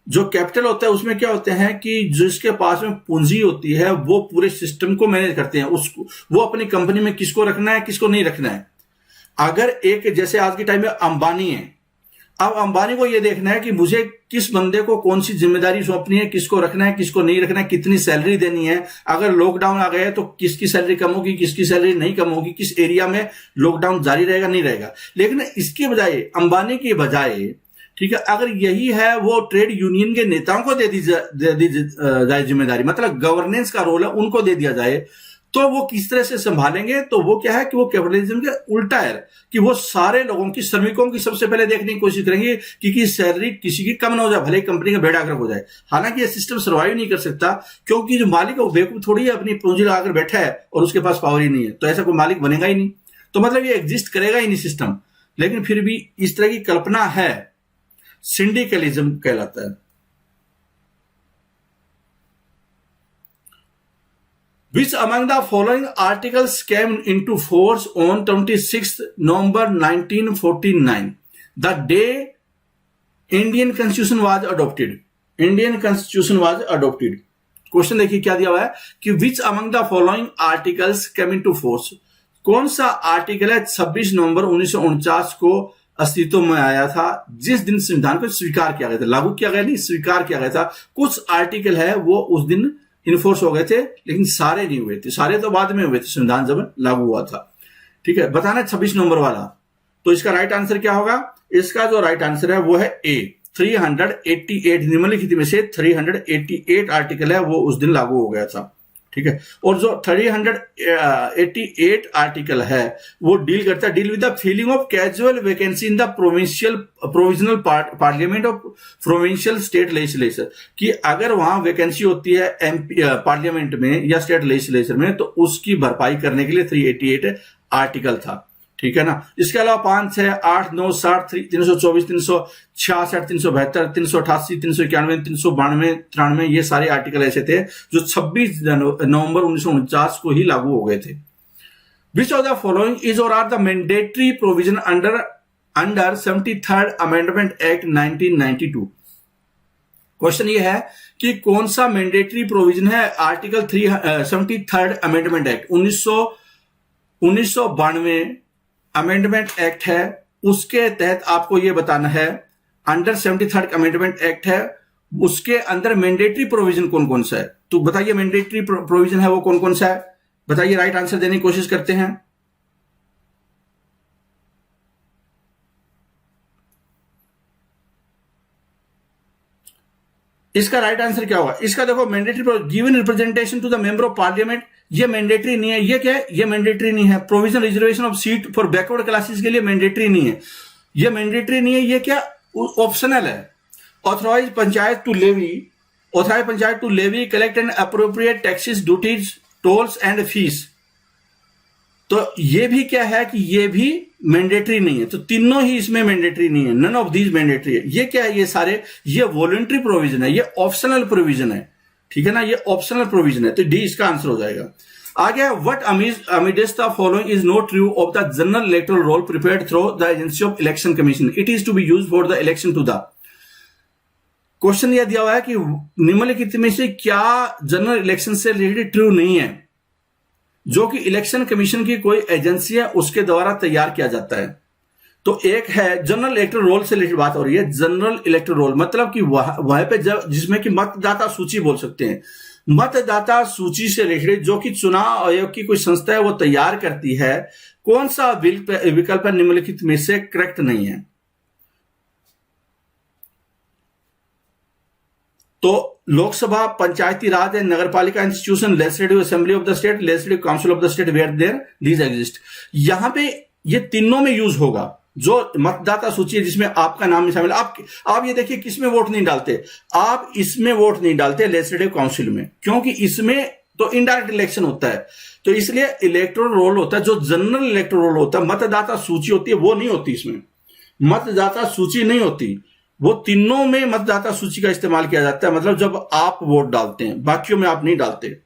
जो कैपिटल होता है उसमें क्या होते हैं कि जिसके पास में पूंजी होती है वो पूरे सिस्टम को मैनेज करते हैं, उसको वो अपनी कंपनी में किसको रखना है किसको नहीं रखना है। अगर एक जैसे आज के टाइम में अंबानी है, अब अंबानी को यह देखना है कि मुझे किस बंदे को कौन सी जिम्मेदारी सौंपनी है, किसको रखना है किसको नहीं रखना है, कितनी सैलरी देनी है। अगर लॉकडाउन आ गया तो किसकी सैलरी कम होगी किसकी सैलरी नहीं कम होगी, किस एरिया में लॉकडाउन जारी रहेगा नहीं रहेगा। लेकिन इसके बजाय अंबानी की बजाय, ठीक है, अगर यही है वो ट्रेड यूनियन के नेताओं को दे दी जाए जिम्मेदारी, मतलब गवर्नेंस का रोल है उनको दे दिया जाए, तो वो किस तरह से संभालेंगे? तो वो क्या है कि वो कैपिटलिज्म के उल्टा है कि वो सारे लोगों की, श्रमिकों की सबसे पहले देखने की कोशिश करेंगे कि सैलरी किसी की कम ना हो जाए, भले कंपनी का बेड़ा गर्क हो जाए। हालांकि ये सिस्टम सर्वाइव नहीं कर सकता क्योंकि जो मालिक है वो बेवकूफ थोड़ी है, अपनी पूंजी लगाकर बैठा है और उसके पास पावर ही नहीं है, तो ऐसा कोई मालिक बनेगा ही नहीं। तो मतलब ये एग्जिस्ट करेगा ही नहीं सिस्टम। लेकिन फिर भी इस तरह की कल्पना है, सिंडिकलिज्म कहलाता है। Which among the following articles came into force on 26th November 1949, the day Indian Constitution was adopted? Indian Constitution was adopted. Question देखिए क्या दिया हुआ है कि which among the following articles came into force? कौन सा आर्टिकल है 26 नवंबर 1949 को अस्तित्व में आया था, जिस दिन संविधान को स्वीकार किया गया था, लागू किया गया नहीं, स्वीकार किया गया था। कुछ आर्टिकल है वो उस दिन इन्फोर्स हो गए थे लेकिन सारे नहीं हुए थे, सारे तो बाद में हुए थे संविधान जब लागू हुआ था। ठीक है, बताना 26 नवंबर वाला। तो इसका राइट आंसर क्या होगा? इसका जो राइट आंसर है वो है ए, 388 निम्नलिखित में से 388 आर्टिकल है वो उस दिन लागू हो गया था। ठीक है, और जो 388 आर्टिकल है वो deal with the filling of casual vacancy in the provisional parliament of provincial state legislature, कि अगर वहां वैकेंसी होती है एमपी पार्लियामेंट में या स्टेट लेजिस्लेचर में तो उसकी भरपाई करने के लिए 388 आर्टिकल था। ठीक है ना। इसके अलावा 5, 6, 8, 9, 60, 324, 366, 372, 388, 391, 392, 93 ये सारे आर्टिकल ऐसे थे जो 26 नवंबर 1949 को ही लागू हो गए थे। Which of the following is और are the mandatory provision under 73rd amendment act 1992? Question ये है कि कौन सा मैंडेटरी प्रोविजन है article 73rd amendment act 1992 amendment act है, उसके तहत आपको यह बताना है, अंडर 73rd अमेंडमेंट एक्ट है, उसके अंदर मैंडेटरी प्रोविजन कौन कौन सा है। तो बताइए मैंडेटरी प्रोविजन है वो कौन कौन सा है, बताइए, राइट आंसर देने की कोशिश करते हैं। इसका राइट आंसर क्या होगा? इसका देखो, mandatory given representation to the member of parliament, ये मैंडेटरी नहीं है। ये क्या है? ये मैंडेटरी नहीं है। Provision reservation of seat for backward classes के लिए मैंडेटरी नहीं है, ये मैंडेटरी नहीं है। ये क्या? ऑप्शनल है। Authorise panchayat to levy collect and appropriate taxes, duties, tolls and fees. तो ये भी क्या है कि ये भी मैंडेटरी नहीं है। तो तीनों ही इसमें मैंडेटरी नहीं है, नन ऑफ दीज मैंडेटरी है। ये क्या है? ये सारे ये वॉलंटरी प्रोविजन है, ये ऑप्शनल प्रोविजन है। ठीक है ना, ये ऑप्शनल प्रोविजन है। तो डी इसका आंसर हो जाएगा। आगे, what amidst the following is not true of the general electoral roll prepared through the agency of election commission, it is to be used for the election to the. Question यह दिया हुआ है कि निम्नलिखित में से क्या जनरल इलेक्शन से रिलेटेड ट्रू नहीं है, जो कि इलेक्शन कमीशन की कोई एजेंसी है उसके द्वारा तैयार किया जाता है। तो एक है जनरल इलेक्टोरल रोल से रिलेटेड बात हो रही है। जनरल इलेक्टोरल रोल मतलब कि वहां पे जिसमें कि मतदाता सूची बोल सकते हैं, मतदाता सूची से रिलेटेड जो कि चुनाव आयोग की कोई संस्था है वो तैयार करती है। कौन सा विकल्प निम्नलिखित में से करेक्ट नहीं है? तो Lok Sabha, Panchayati Raj and Nagarpalika institution, legislative assembly of the state, legislative council of the state where there these exist. यहां पे ये तीनों में यूज होगा। जो मतदाता सूची है जिसमें आपका नाम शामिल, आप ये देखिए किसमें वोट नहीं डालते, आप इसमें वोट नहीं डालते लेजिस्लेटिव काउंसिल में, क्योंकि इसमें तो इनडायरेक्ट इलेक्शन होता है। तो इसलिए इलेक्टोरल रोल होता है, जो जनरल इलेक्टोरल रोल होता है, मतदाता सूची होती है वो नहीं होती, इसमें मतदाता सूची नहीं होती। वो तीनों में मतदाता सूची का इस्तेमाल किया जाता है, मतलब जब आप वोट डालते हैं, बाकियों में आप नहीं डालते।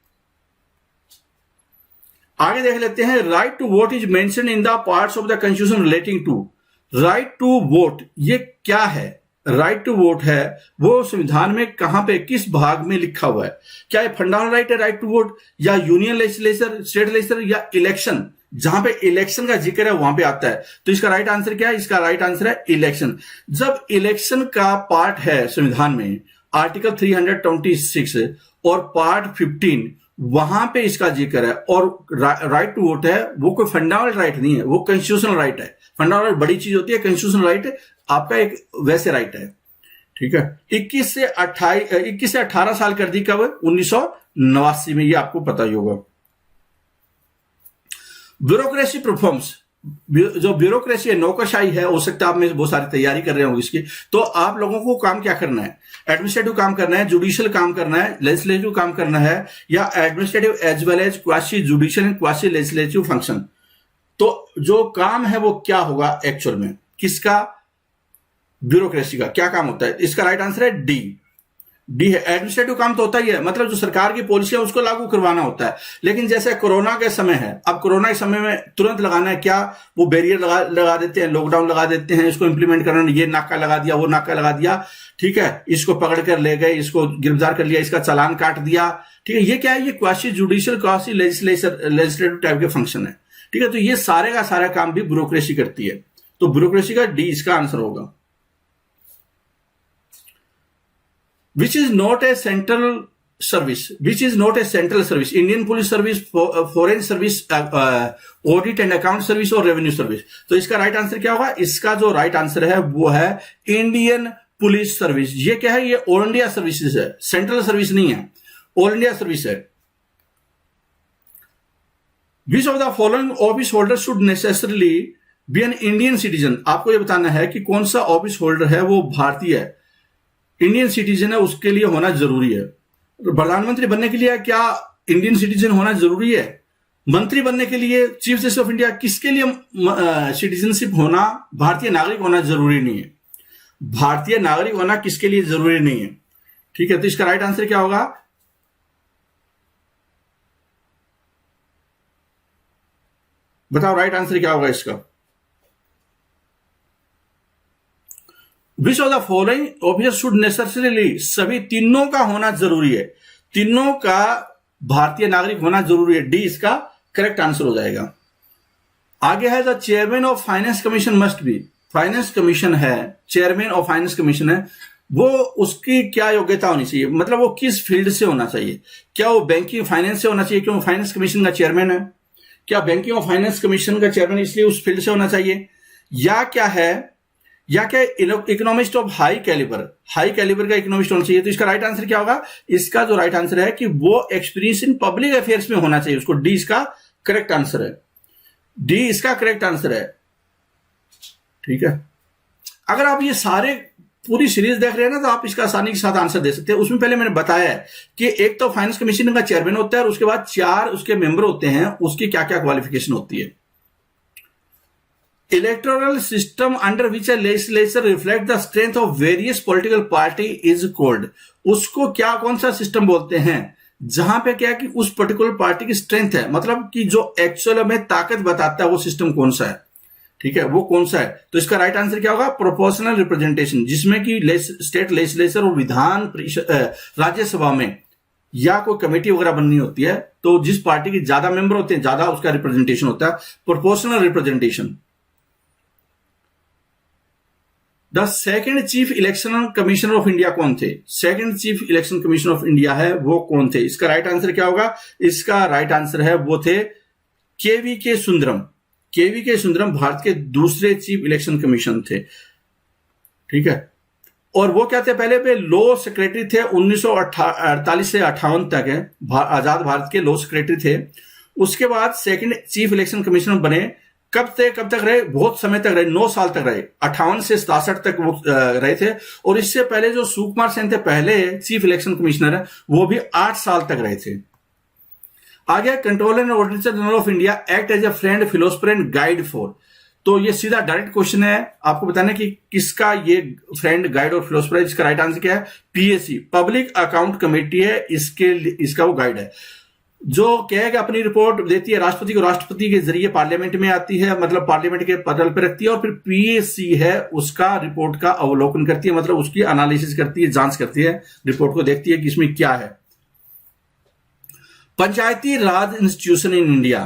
आगे देख लेते हैं, right to vote is mentioned in the parts of the constitution relating to. Right to vote ये क्या है? राइट टू वोट है वो संविधान में कहां पे, किस भाग में लिखा हुआ है? क्या ये फंडामेंटल राइट है राइट टू वोट, या यूनियन लेजिस्लेचर, स्टेट लेजिस्लेचर, या इलेक्शन? जहां पे इलेक्शन का जिक्र है वहां पे आता है। तो इसका राइट आंसर क्या है? इसका राइट आंसर है इलेक्शन। जब इलेक्शन का पार्ट है संविधान में आर्टिकल 326 और पार्ट 15, वहां पे इसका जिक्र है, और राइट टू वोट है वो कोई फंडामेंटल राइट नहीं है, वो कॉन्स्टिट्यूशनल राइट है। फंडामेंटल बड़ी चीज होती है, कॉन्स्टिट्यूशनल राइट आपका एक वैसे राइट है। ठीक है, 21 से 18 साल कर दी कब? 1989 में, ये आपको पता ही होगा। ब्यूरोक्रेसी परफॉर्म्स, जो ब्यूरोक्रेसी है, नौकरशाही है, हो सकता है आप में बहुत सारी तैयारी कर रहे होंगे इसकी, तो आप लोगों को काम क्या करना है? एडमिनिस्ट्रेटिव काम करना है, जुडिशियल काम करना है, लेजिस्लेटिव काम करना है, या administrative as well as quasi judicial and quasi legislative function. तो जो काम है वो क्या होगा एक्चुअल में, किसका? ब्यूरोक्रेसी का क्या काम होता है? इसका राइट आंसर है डी। डी है, एडमिनिस्ट्रेटिव काम तो होता ही है, मतलब जो सरकार की पॉलिसी है उसको लागू करवाना होता है। लेकिन जैसे कोरोना के समय है, अब कोरोना के समय में तुरंत लगाना है क्या? वो बैरियर लगा देते हैं, लॉकडाउन लगा देते हैं, इसको इंप्लीमेंट करना, ये नाका लगा दिया, वो नाका लगा दिया, ठीक है, इसको पकड़ कर ले गए, इसको गिरफ्तार कर लिया, इसका चालान काट दिया। ठीक है, ये क्या है? ये quasi judicial quasi legislative type के फंक्शन है। ठीक है, तो ये सारे का सारा काम भी ब्यूरोक्रेसी करती है। तो ब्यूरोक्रेसी का डी इसका आंसर होगा। Which is not a central service, which is not a central service, Indian police service, foreign service, audit and account service और revenue service। तो इसका राइट आंसर क्या होगा? इसका जो राइट आंसर है वो है इंडियन पुलिस सर्विस। ये क्या है? ये ऑल इंडिया सर्विसेज है, सेंट्रल सर्विस नहीं है, ऑल इंडिया सर्विस है। Which of the following office holder should necessarily be an Indian citizen? आपको ये बताना है कि कौन सा ऑफिस होल्डर है वो भारतीय है, इंडियन सिटीजन है, उसके लिए होना जरूरी है। प्रधानमंत्री बनने के लिए क्या इंडियन सिटीजन होना जरूरी है? मंत्री बनने के लिए, चीफ जस्टिस ऑफ इंडिया, किसके लिए सिटीजनशिप होना, भारतीय नागरिक होना जरूरी नहीं है। भारतीय नागरिक होना किसके लिए जरूरी नहीं है। ठीक है, तो इसका राइट आंसर क्या होगा? बताओ राइट आंसर क्या होगा इसका? विच of the following officer should necessarily, सभी तीनों का होना जरूरी है, तीनों का भारतीय नागरिक होना जरूरी है। डी इसका करेक्ट आंसर हो जाएगा। आगे है the chairman of finance commission must be. Finance commission है, चेयरमैन ऑफ फाइनेंस कमीशन है, वो उसकी क्या योग्यता होनी चाहिए, मतलब वो किस फील्ड से होना चाहिए? क्या वो बैंकिंग फाइनेंस से होना चाहिए क्यों फाइनेंस कमीशन का चेयरमैन है? क्या बैंकिंग और फाइनेंस कमीशन का चेयरमैन इसलिए उस फील्ड से होना चाहिए? या क्या है, या क्या इकोनॉमिस्ट ऑफ हाई कैलिबर का इकोनॉमिस्ट होना चाहिए? तो इसका राइट आंसर क्या होगा? इसका जो राइट आंसर है कि वो एक्सपीरियंस इन पब्लिक अफेयर्स में होना चाहिए उसको। डी इसका करेक्ट आंसर है, डी इसका करेक्ट आंसर है। ठीक है, अगर आप ये सारे पूरी सीरीज देख रहे हैं ना तो आप इसका आसानी के साथ आंसर दे सकते हैं। उसमें पहले मैंने बताया है कि एक तो फाइनेंस कमीशन का चेयरमैन होता है और उसके बाद 4 उसके मेंबर होते हैं, उसकी क्या क्या क्वालिफिकेशन होती है। Electoral system under which A legislature reflect the strength of various political party is called. उसको क्या, कौन सा सिस्टम बोलते हैं जहां पे क्या कि उस पर्टिकुलर पार्टी की स्ट्रेंथ है, मतलब कि जो एक्चुअल में ताकत बताता है वो सिस्टम कौन सा है। ठीक है, वो कौन सा है? तो इसका राइट आंसर क्या होगा? प्रोपोर्शनल रिप्रेजेंटेशन, जिसमें कि स्टेट लेजिस्लेचर और विधान राज्यसभा में या कोई कमेटी वगैरह बननी होती है तो जिस पार्टी के ज्यादा मेंबर होते हैं ज्यादा उसका रिप्रेजेंटेशन होता है, proportional representation. The second chief election commissioner of India कौन थे? Second chief election commissioner of India है वो कौन थे? इसका राइट आंसर क्या होगा? इसका राइट आंसर है वो थे केवीके सुंदरम। केवीके सुंदरम भारत के दूसरे चीफ इलेक्शन कमीशन थे। ठीक है, और वो क्या थे? पहले पे लॉ सेक्रेटरी थे, 1948 से 58 तक है, आजाद भारत के लॉ सेक्रेटरी थे। उसके बाद सेकंड चीफ इलेक्शन कमिश्नर बने। कब तक रहे? बहुत समय तक रहे, 9 साल तक रहे, 58 से 67 तक वो रहे थे। और इससे पहले जो सुकुमार सेन थे पहले चीफ इलेक्शन कमिश्नर है, वो भी 8 साल तक रहे थे। आगे controller and auditor general of India act as a friend, philosopher and guide for. तो ये सीधा डायरेक्ट क्वेश्चन है, आपको बताना कि किसका ये फ्रेंड गाइड और फिलोसफर है। इसका राइट आंसर क्या है? पीएसी, पब्लिक अकाउंट कमेटी है, इसका वो गाइड है, जो क्या है कि अपनी रिपोर्ट देती है राष्ट्रपति को, राष्ट्रपति के जरिए पार्लियामेंट में आती है, मतलब पार्लियामेंट के पटल पर रखती है, और फिर पीएसी है उसका रिपोर्ट का अवलोकन करती है, मतलब उसकी एनालिसिस करती है, जांच करती है, रिपोर्ट को देखती है कि इसमें क्या है। Panchayati Raj institution in India,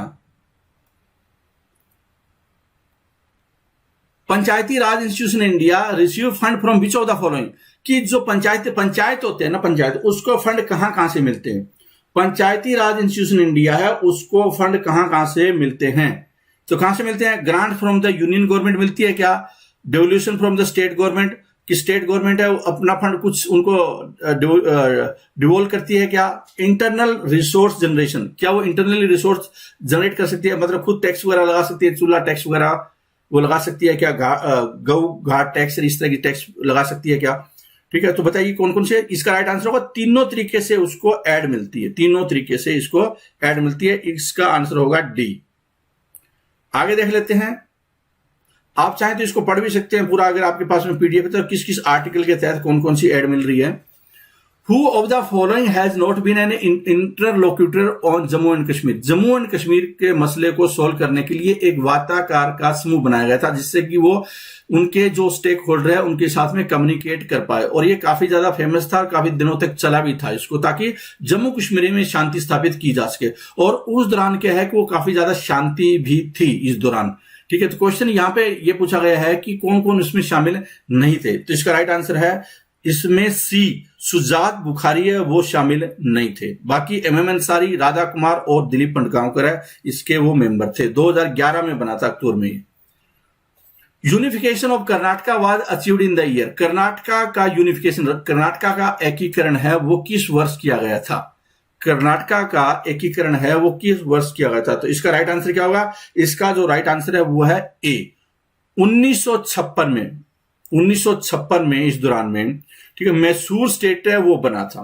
Panchayati Raj institution in India receive fund from which of the following, कि जो पंचायत होते हैं ना, पंचायत, उसको फंड कहां से मिलते हैं। पंचायती राज इंस्टीट्यूशन इंडिया है, उसको फंड कहां से मिलते हैं, तो कहां से मिलते हैं? Grant from the union government मिलती है क्या? Devolution from the state government, कि स्टेट गवर्नमेंट है अपना फंड कुछ उनको डिवोल्व करती है क्या? इंटरनल रिसोर्स जनरेशन, क्या वो इंटरनली रिसोर्स जनरेट कर सकती है, मतलब खुद टैक्स वगैरह लगा सकती है, चूल्हा टैक्स वगैरह वो लगा सकती है क्या? गौ घाट टैक्स, इस तरह की टैक्स लगा सकती है क्या? ठीक है, तो बताइए कौन कौन से। इसका राइट आंसर होगा तीनों तरीके से उसको ऐड मिलती है, तीनों तरीके से इसको ऐड मिलती है, इसका आंसर होगा डी। आगे देख लेते हैं, आप चाहें तो इसको पढ़ भी सकते हैं पूरा, अगर आपके पास में पीडीएफ है, तो किस किस आर्टिकल के तहत कौन कौन सी ऐड मिल रही है। Who of the following has not been an interlocutor on Jammu and Kashmir, Jammu and Kashmir के मसले को सोल्व करने के लिए एक वार्ताकार का समूह बनाया गया था, जिससे कि वो उनके जो स्टेक होल्डर है उनके साथ में कम्युनिकेट कर पाए, और ये काफी ज्यादा फेमस था, काफी दिनों तक चला भी था इसको, ताकि जम्मू कश्मीर में शांति स्थापित की जा सके। और उस दौरान क्या है कि वो काफी ज्यादा शांति भी थी इस दौरान। ठीक है, तो क्वेश्चन यहां पे ये पूछा गया है कि कौन कौन इसमें शामिल नहीं थे, तो इसका राइट आंसर है इसमें सी, सुजात बुखारी वो शामिल नहीं थे। बाकी एमएम अंसारी, राधा कुमार और दिलीप पंडगांवकर है, इसके वो मेंबर थे। 2011 में बना था, अक्टूबर में। Unification of Karnataka was achieved in the year, Karnataka का यूनिफिकेशन, कर्नाटका का एकीकरण है वो किस वर्ष किया गया था? कर्नाटका का एकीकरण है वो किस वर्ष किया गया था? तो इसका राइट आंसर क्या होगा? इसका जो राइट आंसर है वो है ए, 1956 में, 1956 में इस दौरान में। ठीक है, मैसूर स्टेट है वो बना था,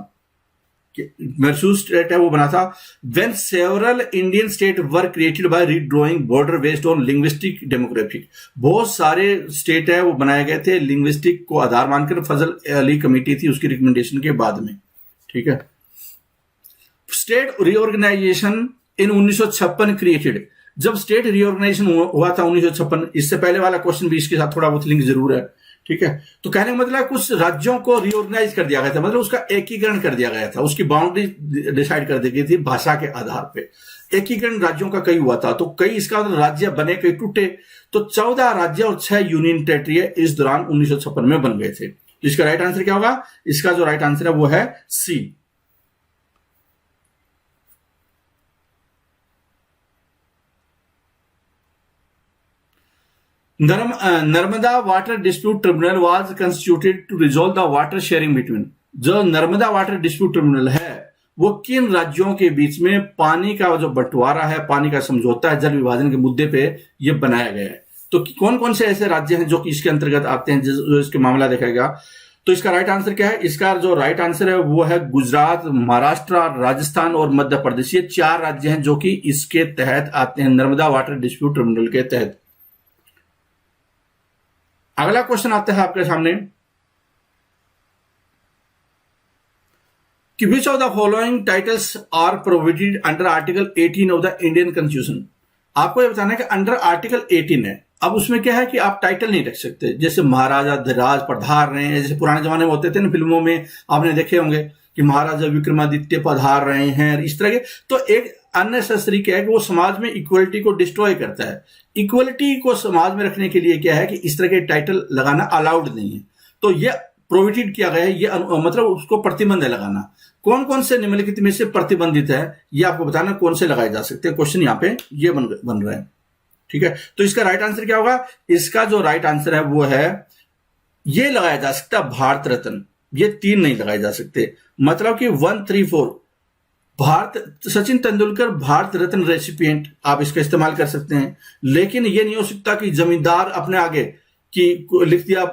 मैसूर स्टेट है वो बना था। When several Indian state were created by redrawing border based on linguistic demographic, बहुत सारे स्टेट है वो बनाए गए थे लिंग्विस्टिक को आधार मानकर, फजल अली कमेटी थी उसकी रिकमेंडेशन के बाद में। ठीक है, स्टेट रीऑर्गेनाइजेशन इन 1956 क्रिएटेड, जब स्टेट रीऑर्गेनाइजेशन हुआ था 1956, इससे पहले वाला क्वेश्चन भी इसके साथ थोड़ा बहुत लिंक जरूर है। ठीक है, तो कहने का मतलब कुछ राज्यों को रीऑर्गेनाइज कर दिया गया था, मतलब उसका एकीकरण कर दिया गया था, उसकी बाउंड्री डिसाइड कर दी गई थी भाषा के आधार पे। एकीकरण राज्यों का कई हुआ था, तो कई इसका मतलब राज्य बने, कई टूटे, तो 14 राज्य और 6 यूनियन टेरिटरी इस दौरान 1956 में बन गए थे। तो इसका राइट आंसर क्या होगा? इसका जो राइट आंसर है वो है C. Narmada water dispute tribunal was constituted to resolve the water sharing between, जो नर्मदा वाटर डिस्प्यूट ट्रिब्यूनल है वो किन राज्यों के बीच में पानी का जो बंटवारा है, पानी का समझौता है, जल विभाजन के मुद्दे पे ये बनाया गया है। तो कौन कौन से ऐसे राज्य हैं जो कि इसके अंतर्गत आते हैं, जो इसके मामला देखेगा। तो इसका राइट आंसर क्या है? इसका जो राइट आंसर है वो है गुजरात, महाराष्ट्र, राजस्थान और मध्य प्रदेश। ये 4 राज्य हैं जो कि इसके तहत आते हैं, नर्मदा वाटर डिस्प्यूट ट्रिब्यूनल के तहत। अगला क्वेश्चन आता है आपके सामने कि which of the following titles are provided under article 18 of the Indian constitution. आपको यह बताना है कि अंडर आर्टिकल 18 है, अब उसमें क्या है कि आप टाइटल नहीं रख सकते, जैसे महाराजा धीराज पधार रहे हैं, जैसे पुराने जमाने में होते थे ना, फिल्मों में आपने देखे होंगे कि महाराजा विक्रमादित्य पधार रहे हैं, इस तरह के। तो एक अननेसेसरी क्या है कि वो समाज में इक्वलिटी को डिस्ट्रॉय करता है। इक्वलिटी को समाज में रखने के लिए क्या है कि इस तरह के टाइटल लगाना अलाउड नहीं है, तो ये प्रोहिबिटेड किया गया है, ये मतलब उसको प्रतिबंध है लगाना। कौन कौन से निम्नलिखित में से प्रतिबंधित है ये आपको बताना, कौन से लगाए जा सकते हैं। क्वेश्चन यहाँ पे ये बन रहा है। ठीक है, तो इसका राइट आंसर क्या होगा? इसका जो राइट आंसर है वो है ये लगाया जा सकता भारत रत्न, ये 3 नहीं लगाए जा सकते। मतलब कि 134 भारत, सचिन तेंदुलकर भारत रत्न रेसिपिएंट आप इसका इस्तेमाल कर सकते हैं, लेकिन ये नहीं हो सकता कि जमींदार अपने आगे कि लिख दिया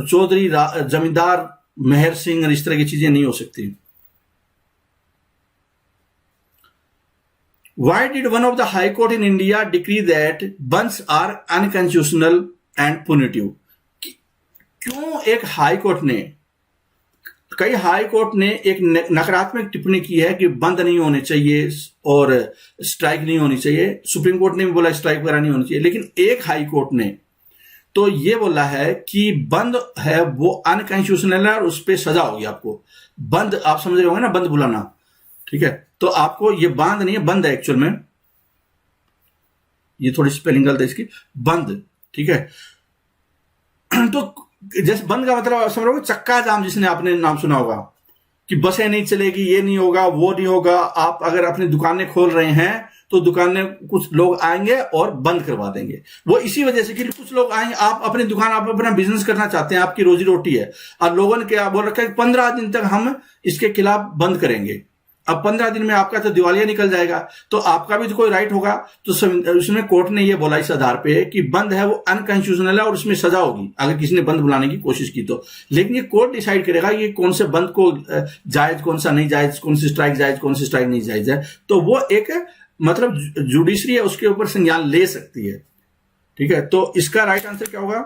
चौधरी जमींदार मेहर सिंह, इस तरह की चीजें नहीं हो सकती। Why did one of the High Court in India decree that bunds are unconstitutional and punitive? क्यों एक हाई कोर्ट ने, कई हाई कोर्ट ने एक नकारात्मक टिप्पणी की है कि बंद नहीं होने चाहिए और स्ट्राइक नहीं होनी चाहिए। सुप्रीम कोर्ट ने भी बोला स्ट्राइक वगैरह नहीं होनी चाहिए, लेकिन एक हाई कोर्ट ने तो ये बोला है कि बंद है वो अनकॉन्स्टिट्यूशनल है और उस पर सजा होगी आपको। बंद आप समझ रहे होंगे ना, बंद बुलाना, ठीक है, तो आपको ये बांध नहीं है, बंद है एक्चुअल में, ये थोड़ी स्पेलिंग गलत है इसकी, बंद, ठीक है। तो जैसे बंद का मतलब समझ रहे हो, चक्का जाम, जिसने आपने नाम सुना होगा कि बसें नहीं चलेगी, ये नहीं होगा, वो नहीं होगा। आप अगर अपनी दुकानें खोल रहे हैं तो दुकान में कुछ लोग आएंगे और बंद करवा देंगे। वो इसी वजह से कि कुछ लोग आएंगे, आप अपनी दुकान, आप अपना बिजनेस करना चाहते हैं, आपकी रोजी रोटी है, और लोगों ने क्या बोल रखा है 15 दिन तक हम इसके खिलाफ बंद करेंगे। अब 15 दिन में आपका तो दिवालिया निकल जाएगा, तो आपका भी तो कोई राइट होगा। तो उसमें कोर्ट ने ये बोला इस आधार पे कि बंद है वो अनकॉन्स्टिट्यूशनल है और उसमें सजा होगी अगर किसी ने बंद बुलाने की कोशिश की तो। लेकिन ये कोर्ट डिसाइड करेगा ये कौन से बंद को जायज, कौन सा नहीं जायज, कौन सी स्ट्राइक जायज, कौन सी स्ट्राइक नहीं जायज है। तो वो एक मतलब जुडिशरी है, उसके ऊपर संज्ञान ले सकती है, ठीक है। तो इसका राइट आंसर क्या होगा,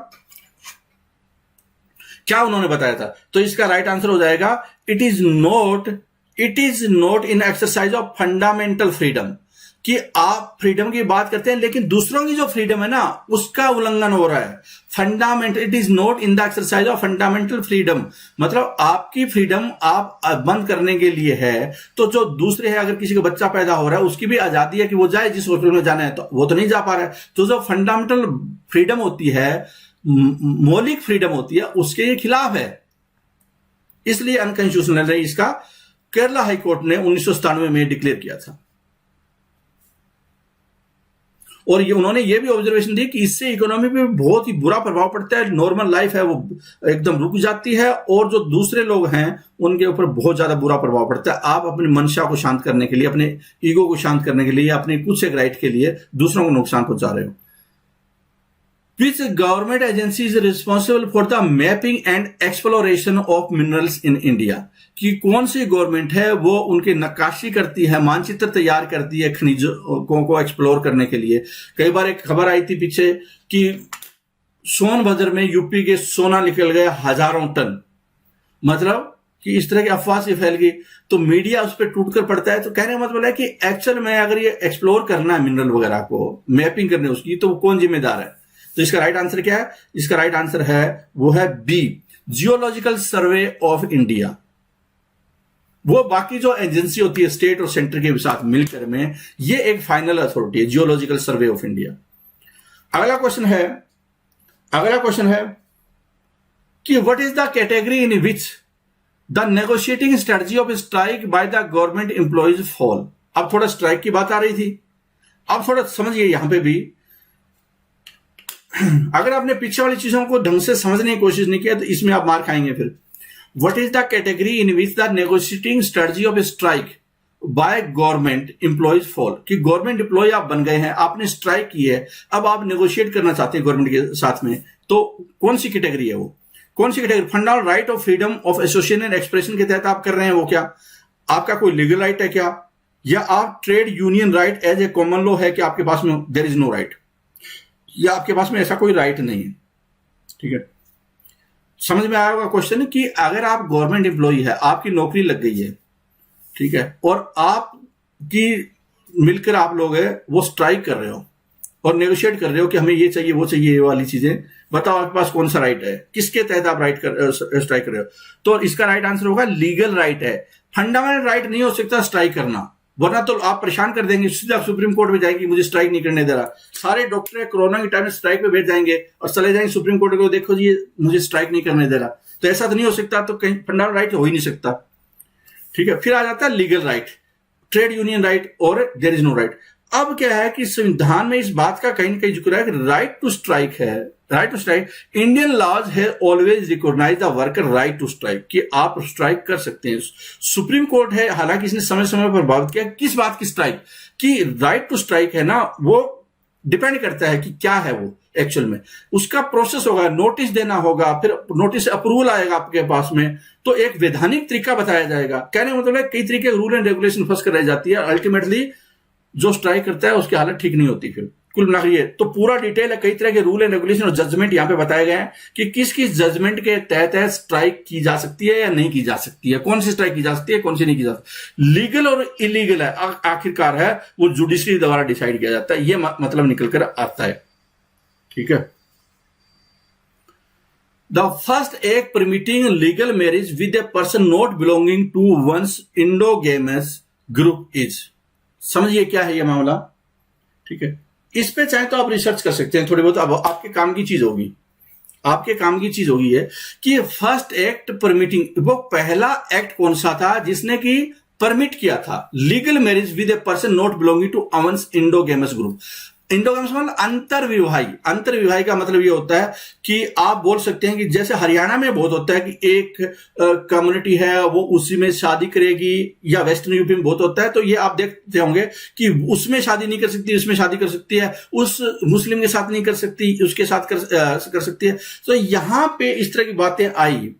क्या उन्होंने बताया था? तो इसका राइट आंसर हो जाएगा it is not in exercise of fundamental freedom. कि आप फ्रीडम की बात करते हैं लेकिन दूसरों की जो फ्रीडम है ना उसका उल्लंघन हो रहा है। Fundamental, it is not in the exercise of fundamental freedom, मतलब आपकी फ्रीडम आप बंद करने के लिए है, तो जो दूसरे है, अगर किसी का बच्चा पैदा हो रहा है उसकी भी आजादी है कि वो जाए जिस हॉस्पिटल में जाना है, तो वो तो नहीं जा पा रहा है। तो जो फंडामेंटल फ्रीडम होती है, मौलिक फ्रीडम होती है, उसके खिलाफ है, इसलिए अनकॉन्स्टिट्यूशनल है। इसका केरला हाईकोर्ट ने 1997 में डिक्लेयर किया था। और ये उन्होंने ये भी ऑब्जर्वेशन दी कि इससे इकोनॉमी पे बहुत ही बुरा प्रभाव पड़ता है, नॉर्मल लाइफ है वो एकदम रुक जाती है, और जो दूसरे लोग हैं उनके ऊपर बहुत ज्यादा बुरा प्रभाव पड़ता है। आप अपनी मंशा को शांत करने के लिए, अपने ईगो को शांत करने के लिए, अपने कुछ एक राइट के लिए दूसरों को नुकसान पहुंचा रहे हो। Which government agency is responsible for the mapping and exploration of minerals in India? कि कौन सी गवर्नमेंट है वो उनके नक्काशी करती है, मानचित्र तैयार करती है खनिजों को एक्सप्लोर करने के लिए। कई बार एक खबर आई थी पीछे कि सोनभद्र में यूपी के सोना निकल गया हजारों टन, मतलब कि इस तरह की अफवाह से फैल गई, तो मीडिया उस पर टूट कर पड़ता है। तो कहने का मतलब है कि एक्चुअल में अगर ये एक्सप्लोर करना है मिनरल वगैरह को, मैपिंग करनी उसकी, तो कौन जिम्मेदार है? तो इसका राइट आंसर क्या है? इसका राइट आंसर है वो है B, geological survey of India. वो बाकी जो एजेंसी होती है स्टेट और सेंटर के साथ मिलकर में, ये एक फाइनल अथॉरिटी है, जियोलॉजिकल सर्वे ऑफ इंडिया। अगला क्वेश्चन है कि what is the category in which the negotiating strategy of strike by the government employees fall. अब थोड़ा स्ट्राइक की बात आ रही थी, अब थोड़ा समझिए यहां पे भी। अगर आपने पीछे वाली चीजों को ढंग से समझने की कोशिश नहीं किया तो इसमें आप मार खाएंगे फिर। What is the category in which the negotiating strategy of strike by government employees fall. कि गवर्नमेंट एम्प्लॉय आप बन गए हैं, आपने स्ट्राइक की है, अब आप नेगोशिएट करना चाहते हैं गवर्नमेंट के साथ में, तो कौन सी कैटेगरी है वो? कौन सी category? Fundamental right of freedom of association and expression के तहत आप कर रहे हैं वो क्या? आपका कोई लीगल राइट है क्या? या आप trade union right as a common law है कि आपके पास में देयर इज नो राइट, या आपके पास में ऐसा कोई राइट नहीं है? ठीक है, समझ में आया होगा क्वेश्चन कि अगर आप गवर्नमेंट एम्प्लॉई है, आपकी नौकरी लग गई है, ठीक है, और आपकी मिलकर आप लोग है वो स्ट्राइक कर रहे हो और नेगोशिएट कर रहे हो कि हमें ये चाहिए वो चाहिए, ये वाली चीजें बताओ, आपके पास कौन सा राइट है, किसके तहत आप स्ट्राइक कर रहे हो? तो इसका राइट आंसर होगा लीगल राइट है। फंडामेंटल राइट नहीं हो सकता स्ट्राइक करना, वरना तो आप परेशान कर देंगे, सीधा सुप्रीम कोर्ट में जाएगी मुझे स्ट्राइक नहीं करने दे रहा। सारे डॉक्टर कोरोना के टाइम में स्ट्राइक पे बैठ जाएंगे और चले जाएंगे सुप्रीम कोर्ट को, देखो जी मुझे स्ट्राइक नहीं करने दे रहा। तो ऐसा तो नहीं हो सकता, तो कहीं फंडामेंटल राइट हो ही नहीं सकता। ठीक है, फिर आ जाता है legal right, trade union right और देयर इज नो राइट। अब क्या है कि संविधान में इस बात का कहीं ना कहीं जिक्र है कि राइट टू स्ट्राइक है, right to strike. Indian laws है always recognise the worker right to strike, कि आप स्ट्राइक कर सकते हैं। सुप्रीम कोर्ट है, हालांकि इसने समय समय पर बात किया किस बात की स्ट्राइक, कि राइट टू स्ट्राइक है ना, वो डिपेंड करता है कि क्या है वो एक्चुअल में। उसका प्रोसेस होगा, नोटिस देना होगा, फिर नोटिस अप्रूवल आएगा आपके पास में, तो एक वैधानिक तरीका बताया जाएगा। कहने का मतलब है कई तरीके रूल एंड रेगुलेशन फंस कर रह जाती है, अल्टीमेटली जो स्ट्राइक करता है उसकी हालत ठीक नहीं होती। फिर कुल मिलाकर ये तो पूरा डिटेल है, कई तरह के रूल एंड रेगुलेशन और जजमेंट यहाँ पे बताए गए हैं कि किस किस जजमेंट के तहत स्ट्राइक की जा सकती है या नहीं की जा सकती है, कौन सी स्ट्राइक की जा सकती है, कौन सी नहीं की जा सकती। लीगल और इलीगल है आखिरकार है वो जुडिशरी द्वारा डिसाइड किया जाता है, ये मतलब निकल कर आता है। ठीक है। The first act permitting legal marriage with a person not belonging to one's endogamous group is, समझिए क्या है ये मामला। ठीक है, इस पे चाहे तो आप रिसर्च कर सकते हैं थोड़ी बहुत, अब आपके काम की चीज होगी, आपके काम की चीज होगी है कि फर्स्ट एक्ट परमिटिंग, वो पहला एक्ट कौन सा था जिसने की परमिट किया था legal marriage with a person not belonging to one's endogamous group. Endogamous मतलब अंतर्विवाही। अंतर्विवाही का मतलब ये होता है कि आप बोल सकते हैं कि जैसे हरियाणा में बहुत होता है कि एक कम्युनिटी है वो उसी में शादी करेगी, या वेस्टर्न यूपी में बहुत होता है, तो ये आप देखते होंगे कि उसमें शादी नहीं कर सकती, उसमें शादी कर सकती है, उस मुस्लिम के साथ नहीं कर सकती, उसके साथ कर सकती है। तो यहां पे इस तरह की बातें आई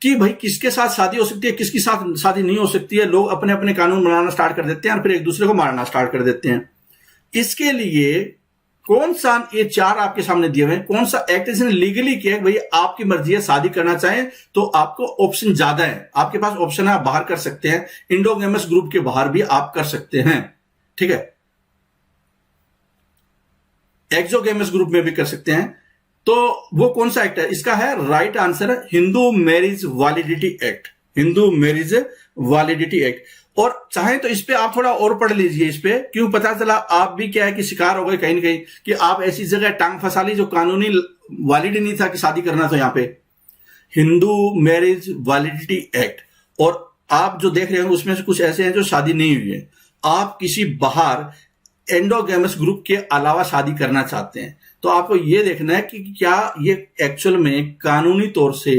कि भाई किसके साथ शादी हो सकती है, किसके साथ शादी नहीं हो सकती है। लोग अपने अपने कानून बनाना स्टार्ट कर देते हैं और फिर एक दूसरे को मारना स्टार्ट कर देते हैं। इसके लिए कौन सा, ये चार आपके सामने दिए हुए हैं, कौन सा एक्ट इसने लीगली किया है। भाई आपकी मर्जी है, शादी करना चाहें तो आपको ऑप्शन ज्यादा है, आपके पास ऑप्शन है, आप बाहर कर सकते हैं, इंडोगेमस ग्रुप के बाहर भी आप कर सकते हैं। ठीक है, एक्सोगेमस ग्रुप में भी कर सकते हैं। तो वो कौन सा एक्ट है, इसका है right answer Hindu marriage validity act, Hindu marriage validity act. और चाहे तो इस पे आप थोड़ा और पढ़ लीजिए, इस पे क्यों पता चला आप भी क्या है कि शिकार हो गए कहीं ना कहीं कि आप ऐसी जगह टांग फंसा ली जो कानूनी वैलिड नहीं था कि शादी करना। तो यहां पे हिंदू मैरिज वैलिडिटी एक्ट, और आप जो देख रहे हैं उसमें से कुछ ऐसे हैं जो शादी नहीं हुई है, आप किसी बाहर एंडोगेमस ग्रुप के अलावा शादी करना चाहते हैं, तो आपको यह देखना है कि क्या ये एक्चुअल में कानूनी तौर से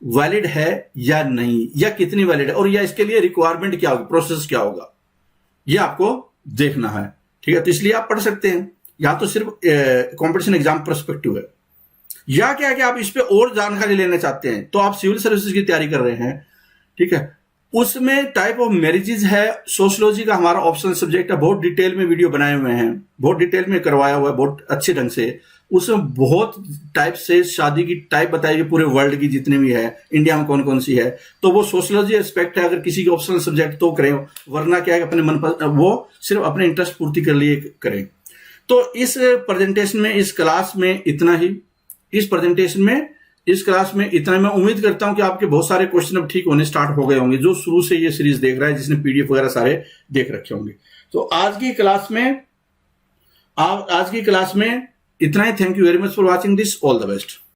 वैलिड है या नहीं, या कितनी वैलिड है, और या इसके लिए रिक्वायरमेंट क्या होगी, प्रोसेस क्या होगा, ये आपको देखना है। ठीक है, तो इसलिए आप पढ़ सकते हैं। यहां तो सिर्फ कॉम्पिटिशन एग्जाम पर्सपेक्टिव है, या क्या है कि आप इस पे और जानकारी लेना चाहते हैं तो आप सिविल सर्विसेज की तैयारी कर रहे हैं। ठीक है, उसमें टाइप ऑफ मैरिजेज है, सोशियोलॉजी का हमारा ऑप्शनल सब्जेक्ट है, बहुत डिटेल में वीडियो बनाए हुए हैं, बहुत डिटेल में करवाया हुआ है, बहुत अच्छे ढंग से। उसमें बहुत टाइप से शादी की टाइप बताई गई, पूरे वर्ल्ड की जितनी भी है, इंडिया में कौन कौन सी है। तो वो सोशियोलॉजी एस्पेक्ट है, अगर किसी के ऑप्शनल सब्जेक्ट तो करें, वरना क्या है अपने मन पर वो सिर्फ अपने इंटरेस्ट पूर्ति के लिए करें। तो इस प्रेजेंटेशन में, इस क्लास में इतना ही, इस क्लास में इतना। मैं उम्मीद करता हूं कि आपके बहुत सारे क्वेश्चन अब ठीक होने स्टार्ट हो गए होंगे, जो शुरू से ये सीरीज देख रहा है, जिसने पीडीएफ वगैरह सारे देख रखे होंगे। तो आज की क्लास में इतना ही। Thank you very much for watching this, all the best.